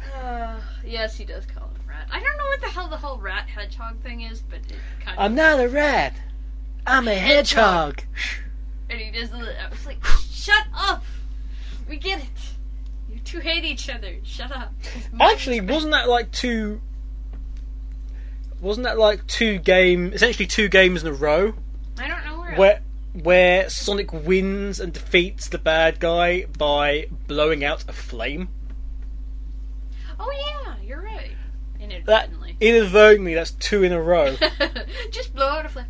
Yes, he does call him rat. I don't know what the hell the whole rat hedgehog thing is, but it kind of... I'm not a rat. I'm a hedgehog. And he does I was like, shut up! We get it. You two hate each other. Shut up. Actually, wasn't that like two games, essentially 2 games in a row? I don't know where Sonic wins and defeats the bad guy by blowing out a flame? Oh yeah, you're right. Inadvertently, that's 2 in a row. Just blow out a flame.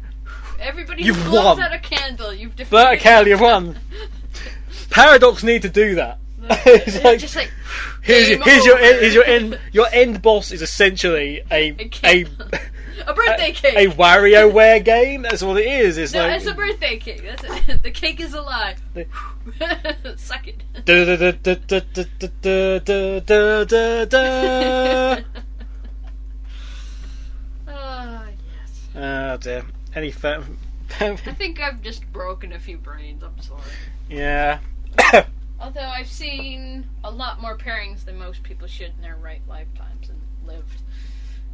Everybody You've who blows won. out a candle, you've defeated. Blow out a candle, you've won. Paradox need to do that. It's like, just like here's your end boss is essentially a birthday cake. A WarioWare game. That's what it is. It's No, like it's a birthday cake. That's it. The cake is alive. Suck it. Oh yes. Oh dear. Any fan? I think I've just broken a few brains. I'm sorry. Yeah. Although I've seen a lot more pairings than most people should in their right lifetimes and lived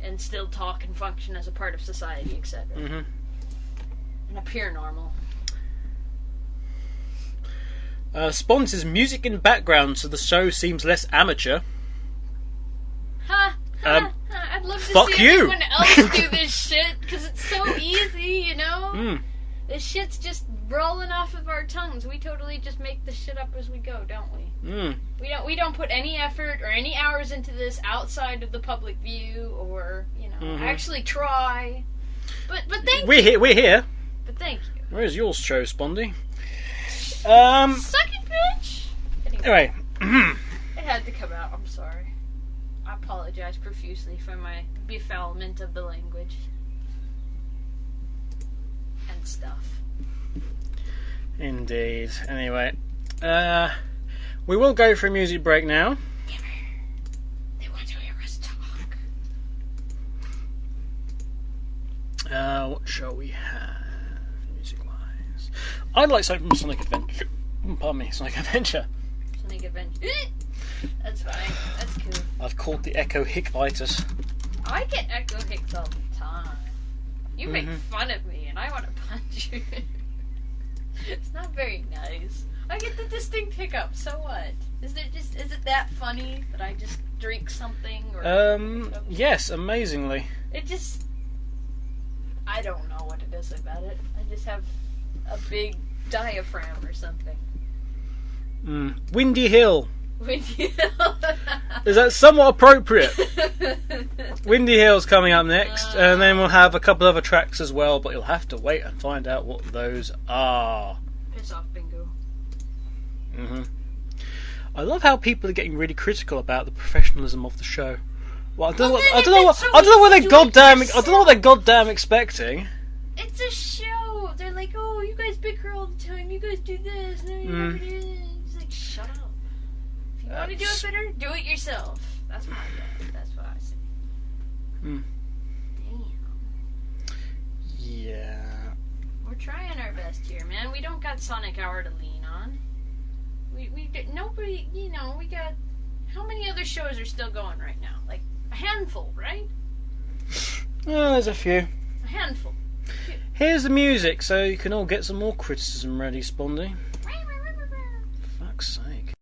and still talk and function as a part of society, etc. Mm-hmm. And appear normal. Sponsors music in background so the show seems less amateur. I'd love to fuck see you. everyone else do this shit because it's so easy, you know? Mm. This shit's just rolling off of our tongues. We totally just make this shit up as we go, don't we? Mm. We don't put any effort or any hours into this outside of the public view or, you know, actually try. But thank you. We're here. But thank you. Where's your show, Spondy? Suck it, bitch! Anyway. It had to come out. I'm sorry. I apologize profusely for my befoulment of the language. And stuff. Indeed. Anyway. We will go for a music break now. They want to hear us talk. What shall we have, music-wise? I'd like something from Sonic Adventure. Pardon me, Sonic Adventure. Sonic Adventure. That's fine. That's cool. I've caught the Echo Hickitis. I get echo hicks all the time. You make fun of me, and I want to punch you. It's not very nice. I get the distinct hiccup. So what? Is it that funny that I just drink something? Or yes, amazingly. It just. I don't know what it is about it. I just have a big diaphragm or something. Windy Hill. Windy Hill. Is that somewhat appropriate? Windy Hill's coming up next, and then we'll have a couple other tracks as well, but you'll have to wait and find out what those are. Piss off, bingo. I love how people are getting really critical about the professionalism of the show. Well, I don't know what they're goddamn expecting. It's a show. They're like, oh, you guys bicker all the time. You guys do this. No, you never do this. It's like, shut up. If you want to do it better, do it yourself. That's my job. That's what I say. Damn. Yeah. We're trying our best here, man. We don't got Sonic Hour to lean on. Nobody, you know, we got... How many other shows are still going right now? Like, a handful, right? Well, there's a few. A handful. Here's the music, so you can all get some more criticism ready, Spondy. Fuck's sake.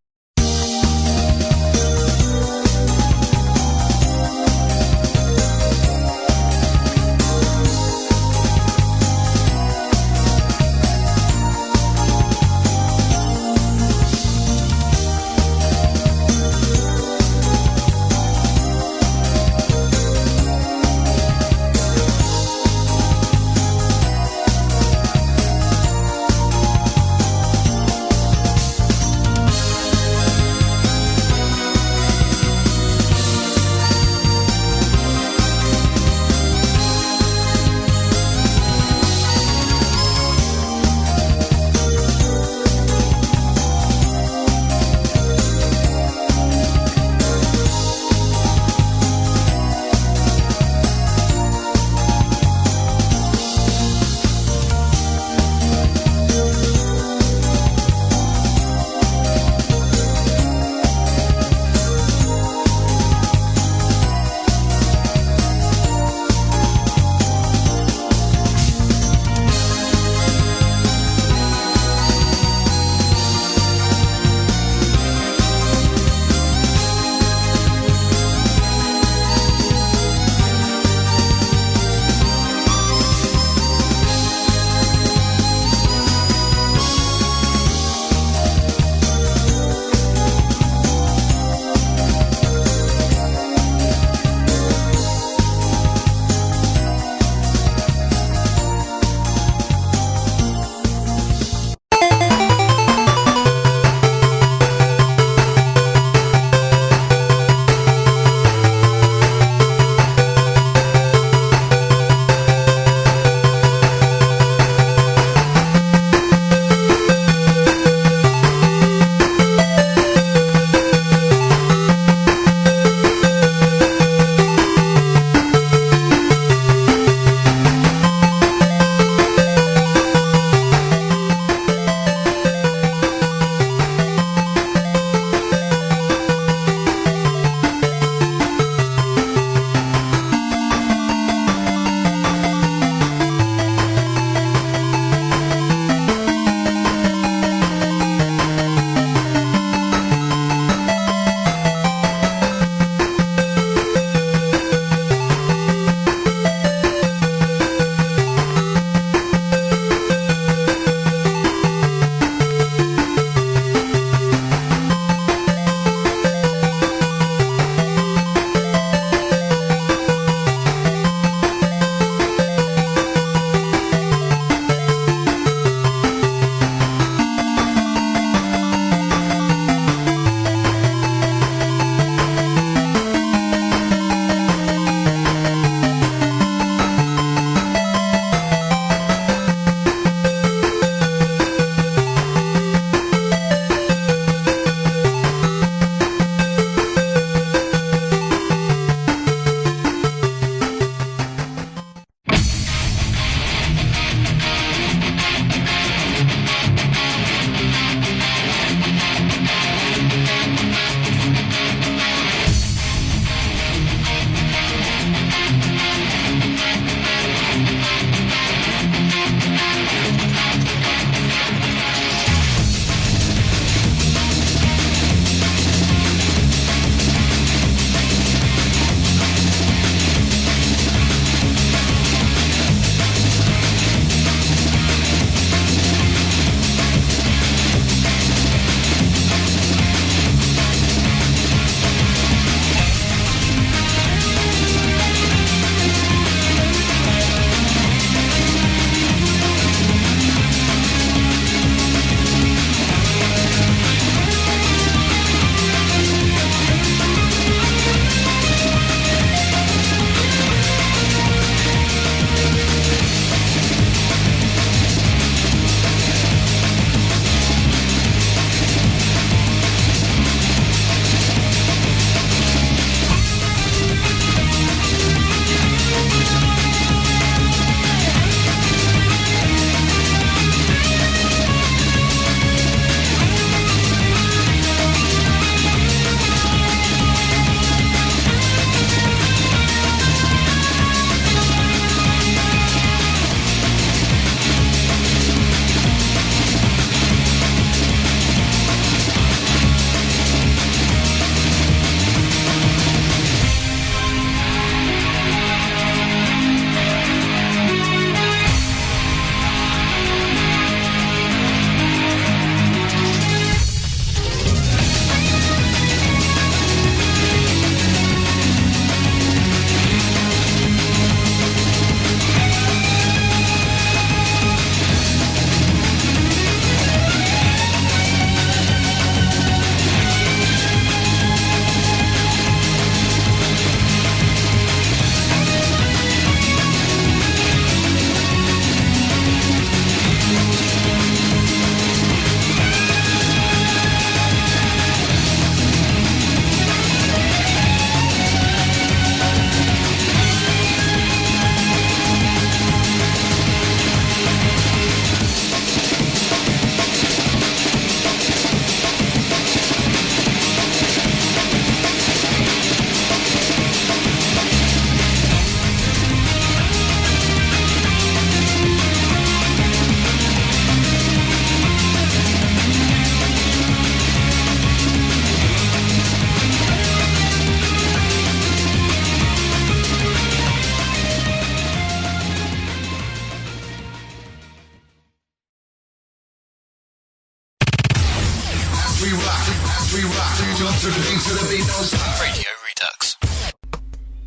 We rock, jump to the beat, to the beat, don't stop. Radio Redux.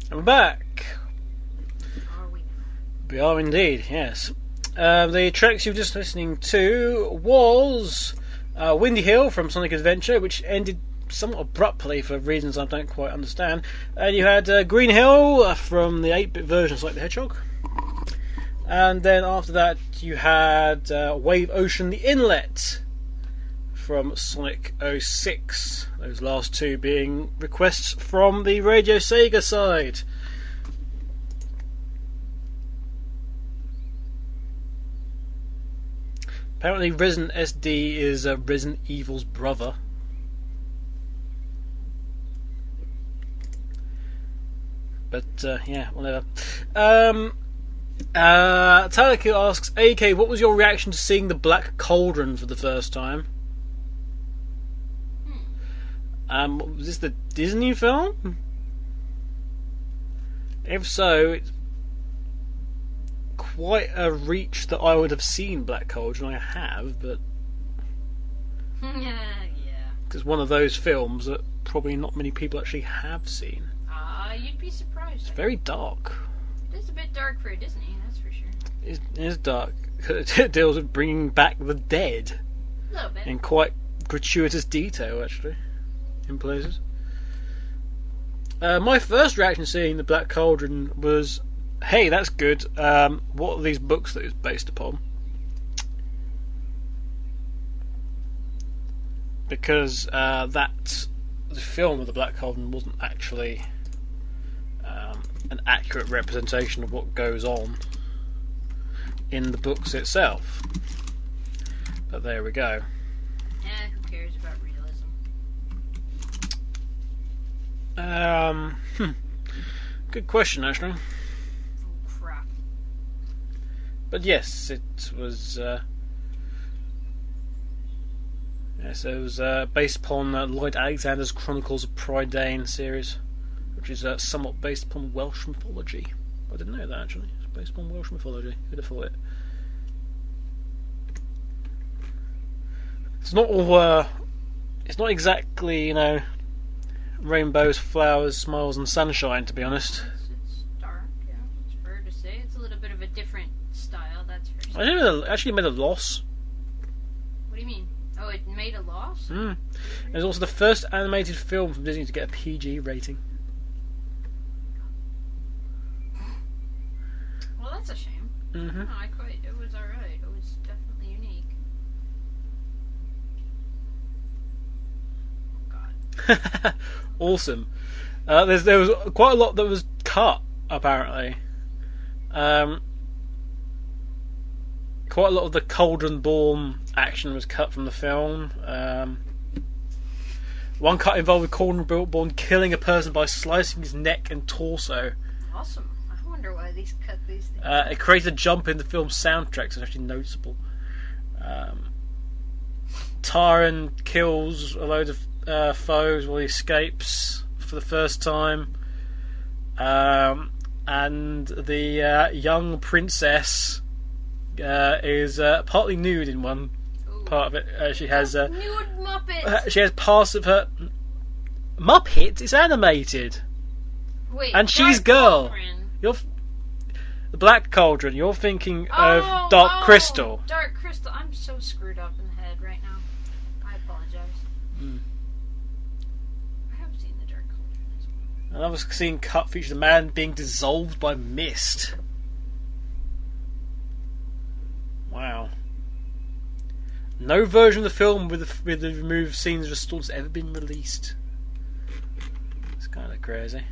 And we're back. Are we? We are indeed, yes. The tracks you were just listening to was Windy Hill from Sonic Adventure, which ended somewhat abruptly for reasons I don't quite understand. And you had Green Hill from the 8-bit version of Sonic the Hedgehog. And then after that you had Wave Ocean the Inlet from Sonic 06. Those last two being requests from the Radio Sega side. Apparently Resident SD is Resident Evil's brother. But yeah, whatever. Talika asks, AK, what was your reaction to seeing the Black Cauldron for the first time? Was this the Disney film? If so, it's quite a reach that I would have seen Black Cauldron. I have, but yeah. it's one of those films that probably not many people actually have seen. You'd be surprised. It's very dark. It is a bit dark for a Disney, that's for sure. It is dark. It deals with bringing back the dead A little bit. in quite gratuitous detail, actually, in places. My first reaction to seeing the Black Cauldron was, hey, that's good. What are these books that it's based upon? Because the film of the Black Cauldron wasn't actually an accurate representation of what goes on in the books itself. But there we go. Who cares about realism? Good question, actually. Oh, crap. But yes, it was. Yes, it was based upon Lloyd Alexander's Chronicles of Prydain series, which is somewhat based upon Welsh mythology. I didn't know that, actually. It's based upon Welsh mythology. Who'd have thought it? It's not all. It's not exactly, rainbows, flowers, smiles, and sunshine. To be honest, It's dark, yeah. It's fair to say. It's a little bit of a different style, that's fair to say. I think it actually made a loss. What do you mean? Oh, it made a loss? It was also the first animated film from Disney to get a PG rating. Well, that's a shame. Mm-hmm. No, it was alright. It was definitely unique. Oh, God. Awesome. There was quite a lot that was cut, apparently. Quite a lot of the Cauldron-born action was cut from the film. One cut involved Cauldron-born killing a person by slicing his neck and torso. Awesome. I wonder why these cut these things. It created a jump in the film's soundtrack, so it's actually noticeable. Taran kills a load of foes while he escapes for the first time. And the young princess is partly nude in one part of it. She has Nude Muppet! she has parts of her Muppet. It's animated, Wait, and she's Dark girl. Cauldron. You're the Black Cauldron. You're thinking of Dark Crystal. Dark Crystal. I'm so screwed up in the head right now. I apologize. I have seen the Dark Cauldron as well. Another scene cut features a man being dissolved by mist. Wow. No version of the film with the removed scenes restored has ever been released. It's kind of crazy.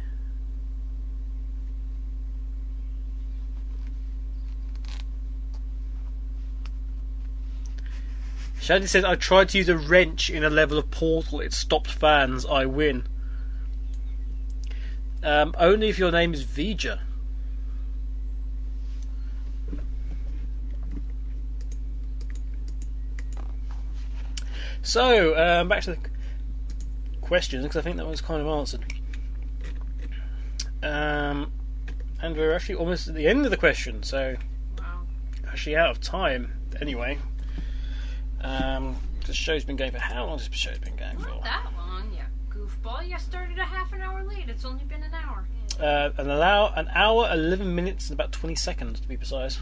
Shady says, I tried to use a wrench in a level of Portal. It stopped fans. I win. Only if your name is Vija. So, back to the questions, because I think that was kind of answered. And we're actually almost at the end of the question, so Wow. actually out of time anyway. The show's been going for how long has the show's been going for? Not that long, yeah. Goofball, you started a half an hour late. It's only been an hour. An hour, 11 minutes, and about 20 seconds to be precise.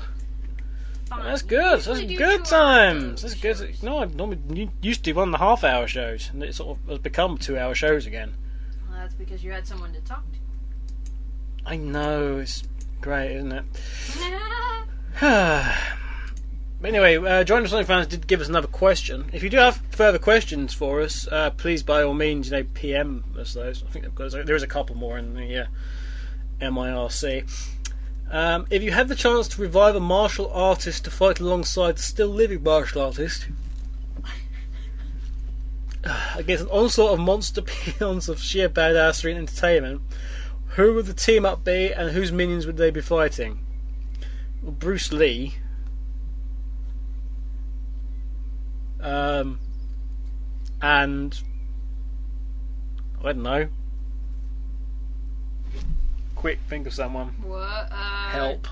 Fine. That's good. That's Usually do good 2 hour times. That's shows. good. No, I normally used to do 1.5 hour shows, and it sort of has become 2 hour shows again. Well, that's because you had someone to talk to. I know, it's great, isn't it? But anyway, Join the Sonic fans did give us another question. If you do have further questions for us, please by all means, PM us those. I think there is a couple more in the MIRC. If you had the chance to revive a martial artist to fight alongside the still living martial artist against an onslaught of monster peons of sheer badassery and entertainment, who would the team up be and whose minions would they be fighting? Well, Bruce Lee. And I don't know. Quick, think of someone. What? Help.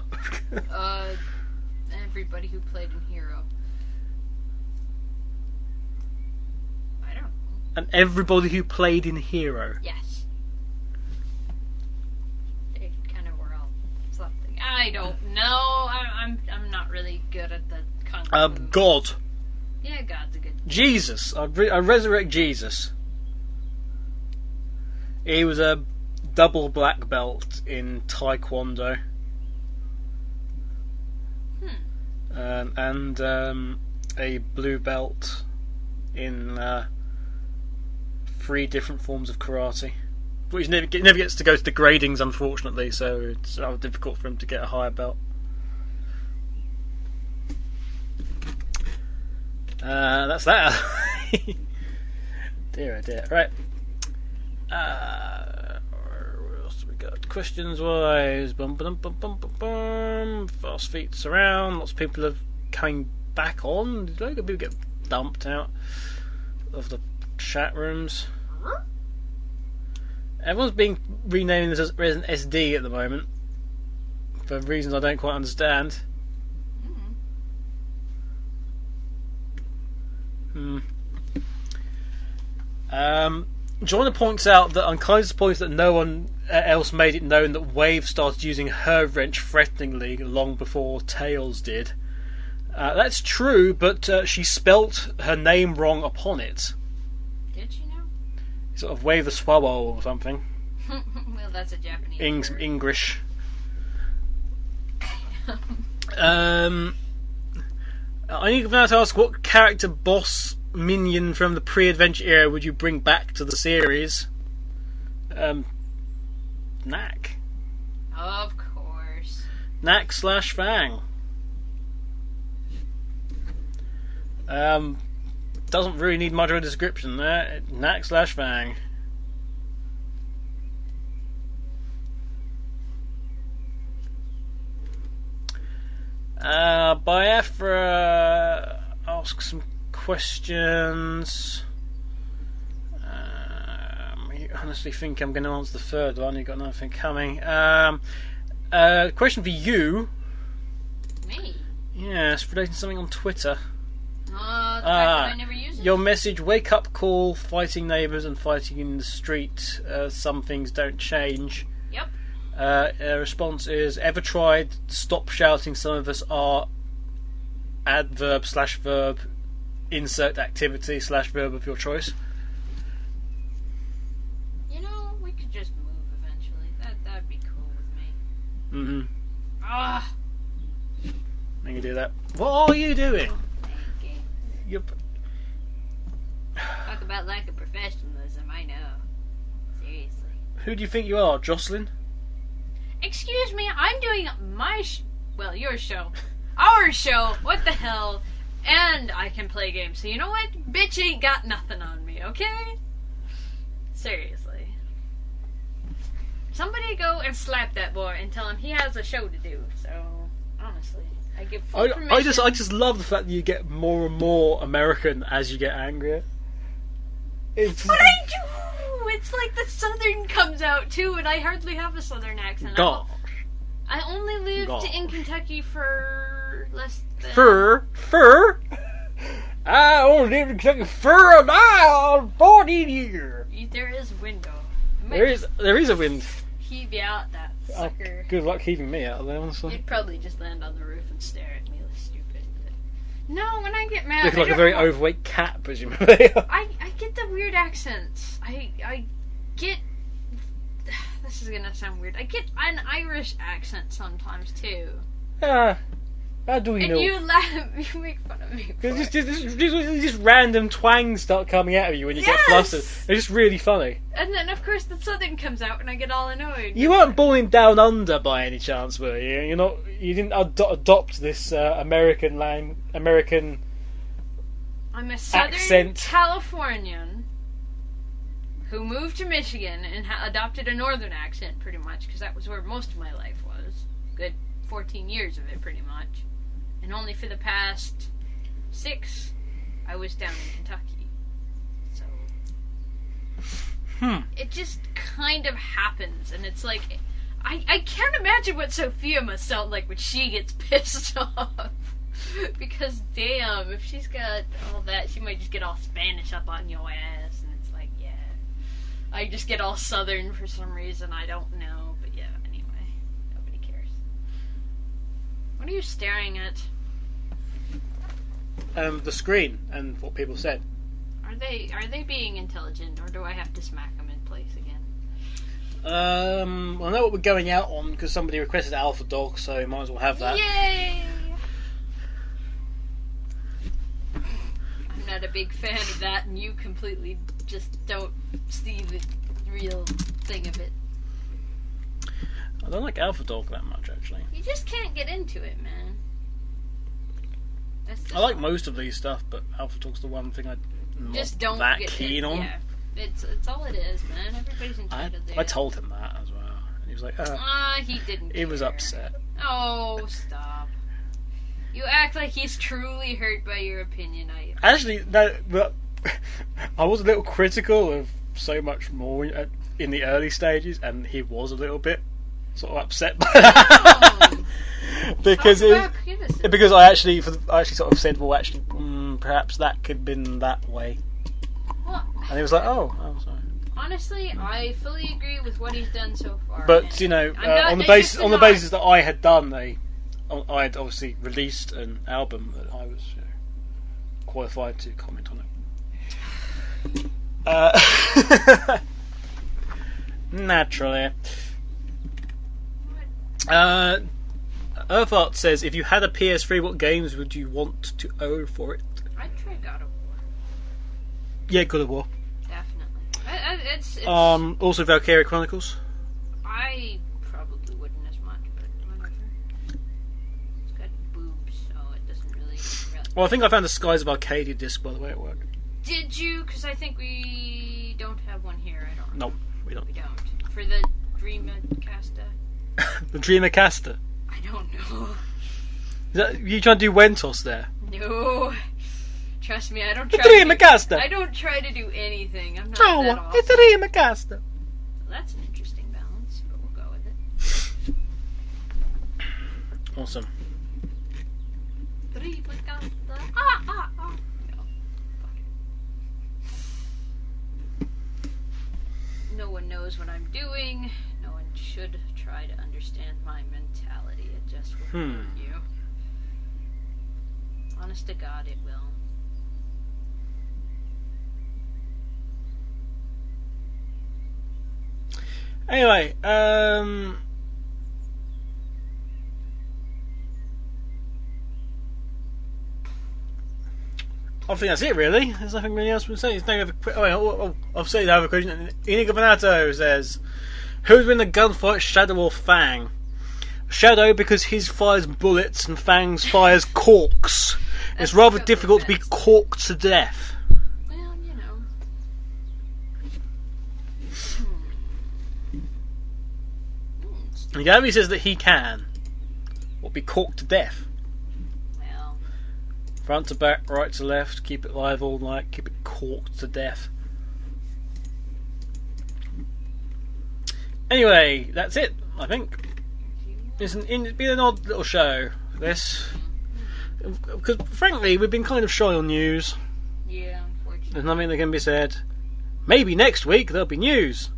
Everybody who played in Hero. I don't know. And everybody who played in Hero. Yes. They kind of were all something. I don't know. I'm not really good at the kung fu. God. Yeah, God's a good. Jesus. I resurrect Jesus. He was a double black belt in Taekwondo. And a blue belt in 3 different forms of karate. But he never gets to go to the gradings, unfortunately, so it's rather difficult for him to get a higher belt. That's that. Dear, oh dear. Right. What else have we got? Questions wise. Fast feet surround. Lots of people have coming back on. People get dumped out of the chat rooms. Everyone's being renamed as Resident SD at the moment for reasons I don't quite understand. Joanna points out that I'm kind of disappointed that no one else made it known that Wave started using her wrench threateningly long before Tails did. That's true, but she spelt her name wrong upon it. Did she know? Sort of Wave the Swallow or something. Well, that's a Japanese word. English. I need to ask, what character, boss, minion from the pre-adventure era would you bring back to the series? Knack. Of course. Knack / Fang. Doesn't really need much of a description there. Knack / Fang. Biafra asks some questions. You honestly think I'm going to answer the third one? You've got nothing coming. Question for you. Me? Yes, relating to something on Twitter. The fact that I never use it? Your message, wake up call, fighting neighbours and fighting in the street. Some things don't change. Yep. Response is, ever tried stop shouting some of us are adverb / verb insert activity / verb of your choice? You know, we could just move eventually. That'd be cool with me. Mm-hmm. Ah. I can do that. What are you doing? Thinking. Talk about lack of professionalism, I know. Seriously. Who do you think you are, Jocelyn? Excuse me, I'm doing your show. Our show, what the hell? And I can play games, so you know what? Bitch ain't got nothing on me, okay? Seriously. Somebody go and slap that boy and tell him he has a show to do, so, honestly, I give full permission. I just love the fact that you get more and more American as you get angrier. But I do! It's like the southern comes out too, and I hardly have a southern accent. Gosh. I only lived in Kentucky for less than... Fur? I only lived in Kentucky for about 14 years. There is a window. There is a wind. Heave you out, that sucker. Good luck keeping me out of there, honestly. You'd probably just land on the roof and stare at me like stupid. But... No, when I get mad, Looking like a very overweight cat, presumably. I get the weird accents. I get... This is gonna sound weird. I get an Irish accent sometimes, too. Yeah. How do we know? And you laugh, you make fun of me. Just random twangs start coming out of you when you get flustered. It's just really funny. And then, of course, the southern comes out and I get all annoyed. You weren't born in Down Under by any chance, were you? You didn't adopt this American. I'm a southern accent. Californian who moved to Michigan and adopted a northern accent, pretty much, because that was where most of my life was. Good 14 years of it, pretty much. And only for the past 6, I was down in Kentucky. So... It just kind of happens, and it's like... I can't imagine what Sophia must sound like when she gets pissed off. Because, damn, if she's got all that, she might just get all Spanish up on your ass, and it's like, yeah. I just get all southern for some reason, I don't know, but yeah, anyway. Nobody cares. What are you staring at? The screen and what people said. Are they being intelligent, or do I have to smack them in place again? I know what we're going out on because somebody requested Alpha Dog, so we might as well have that. Yay! I'm not a big fan of that, and you completely just don't see the real thing of it. I don't like Alpha Dog that much, actually. You just can't get into it, man. I like most of these stuff, but Alpha Dog's the one thing I'm not just don't that get keen on. Yeah, it's all it is, man. Everybody's entitled to it. I told him that as well, and he was like, he didn't. He was care. upset. Oh, stop! You act like he's truly hurt by your opinion. Actually, no, I was a little critical of so much more in the early stages, and he was a little bit sort of upset by that. because I actually sort of said, well, actually, perhaps that could have been that way. Well, and he was like, oh, sorry. Honestly, I fully agree with what he's done so far. But on the basis that I had done I had obviously released an album that I was qualified to comment on it. Naturally. Earthart says, if you had a PS3, what games would you want to own for it? I'd try God of War. Yeah, God of War. Definitely. It's also Valkyria Chronicles. I probably wouldn't as much, but whatever. It's got boobs, so it doesn't really... Well, I think I found the Skies of Arcadia disc, by the way, at work. Did you? Because I think we don't have one here. I don't remember. Nope, we don't. We don't. For the Dreamcasta? The Dreamcasta? I don't know. Is that, you trying to do Wentos there? No. Trust me, I don't try Dreamcasta! I don't try to do anything. I'm not that awesome. It's a Dreamcasta! Well, that's an interesting balance, but we'll go with it. Awesome. Dreamcasta. No. Fuck it. No one knows what I'm doing. No one should try to understand my mentality. It just will hurt you. Honest to God, it will. Anyway, I think that's it, really. There's nothing really else to say. I've said I have a question. Inigo Venato says, who's win the gunfight, Shadow or Fang? Shadow, because his fires bullets and Fang's fires corks. It's rather difficult to be corked to death. Well, you know. And Gabby says that he can. Or be corked to death. Well. Front to back, right to left, keep it live all night, keep it corked to death. Anyway, that's it, I think. It's been an odd little show, this. Because, frankly, we've been kind of shy on news. Yeah, unfortunately. There's nothing that can be said. Maybe next week there'll be news.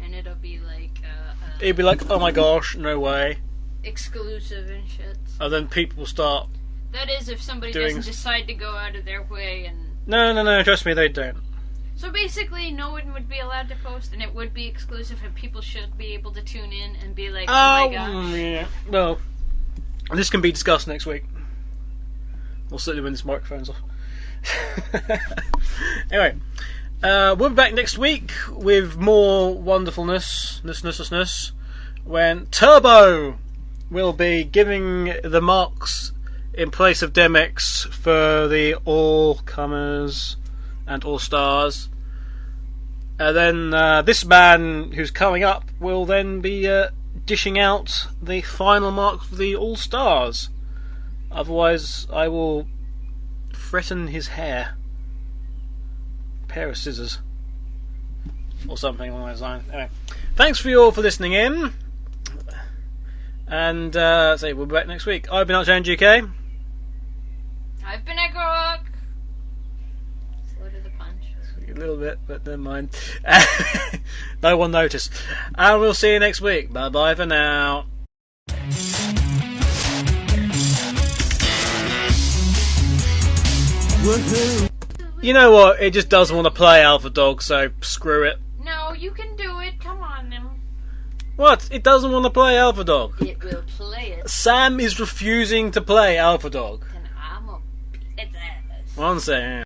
And it'll be like, It'd be like, oh my gosh, no way. exclusive and shit. And then people will start... That is, if somebody Doing- doesn't decide to go out of their way and... No, trust me, they don't. So basically, no one would be allowed to post, and it would be exclusive, and people should be able to tune in and be like, oh my gosh. Yeah. Well, this can be discussed next week. Or certainly when this microphone's off. Anyway, we'll be back next week with more wonderfulness, when Turbo will be giving the marks in place of Demex for the all-comers and all-stars. And then this man who's coming up will then be dishing out the final mark for the all-stars. Otherwise, I will threaten his hair. Pair of scissors. Or something along those lines. Anyway, thanks for you all for listening in. And say we'll be back next week. I've been AAUK. I've been AAUK. Slow to the punch. A little bit, but never mind. No one noticed. And we'll see you next week. Bye bye for now. You know what? It just doesn't want to play Alpha Dog, so screw it. No, you can do it. Come on now. What? It doesn't want to play Alpha Dog. It will play it. Sam is refusing to play Alpha Dog. And I'm a beat its ass. One second.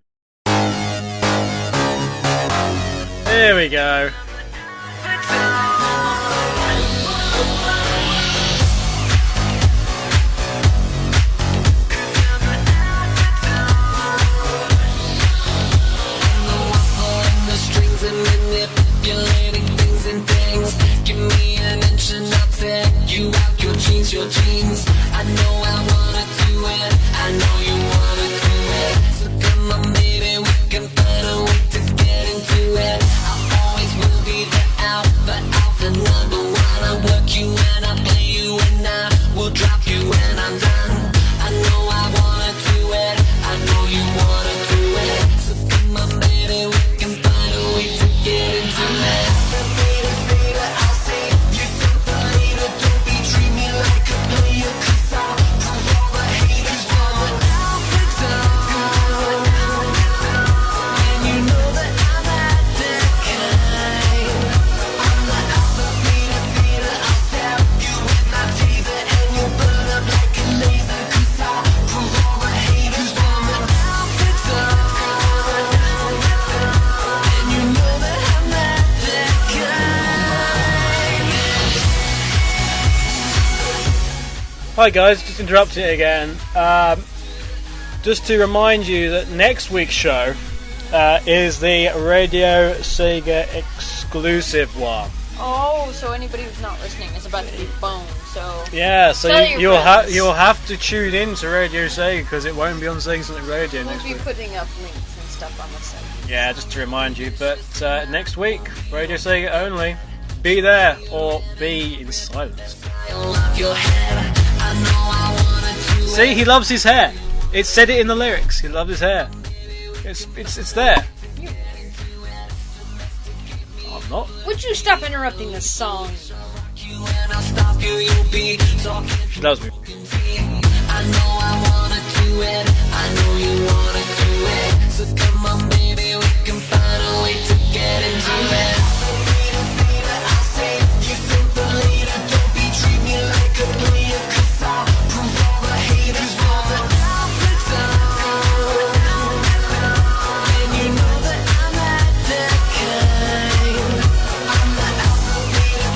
There we go. Manipulating things and things. Give me an inch and I'll take you out your jeans, your jeans. I know I wanna do it. I know you wanna do it. So come on, baby, we can find a way to get into it. I always will be the alpha number one. I work you and I play you and I will drop you when I'm done. I know I wanna do it. I know you wanna do it. So come on, baby, we can find a way to get into it. I'll say you simple later. Don't treat me like a player, 'cause I'll prove all the haters from an alpha dog. And you know that I'm that kind. I'm the alpha beta. I'll stab you with my teaser and you'll burn up like a laser, 'cause I'll prove all the haters from an alpha dog. And you know that I'm that kind. Hi guys, just interrupting it again. Just to remind you that next week's show is the Radio Sega exclusive one. Oh, so anybody who's not listening is about to be boned, so... Yeah, so Tell your friends. you'll have to tune in to Radio Sega because it won't be on Sega Sonic Radio We'll next be week. putting up links and stuff on the site. Yeah, just to remind you. But next week, Radio Sega only. Be there or be in silence. See, he loves his hair. It said it in the lyrics. He loves his hair. It's there. I'm not. Would you stop interrupting the song? She loves me. I know I wanna do it. I know you wanna do it. So come on, baby, we can find a way to get into it. I'll say you simple later. Don't treat me like a player, 'cause I'll prove all the haters from an alpha dog. And you know that I'm that kind. I'm the alpha beta.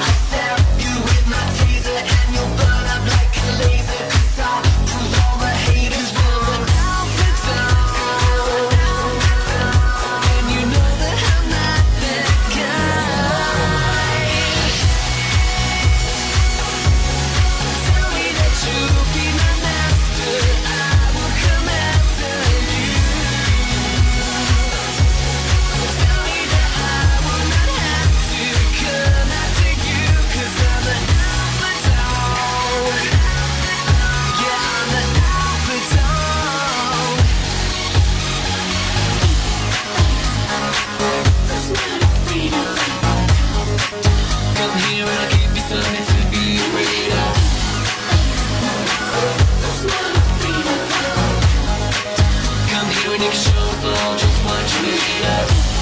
I'll stab you with my teaser and you'll burn up like a laser, 'cause I'll yeah.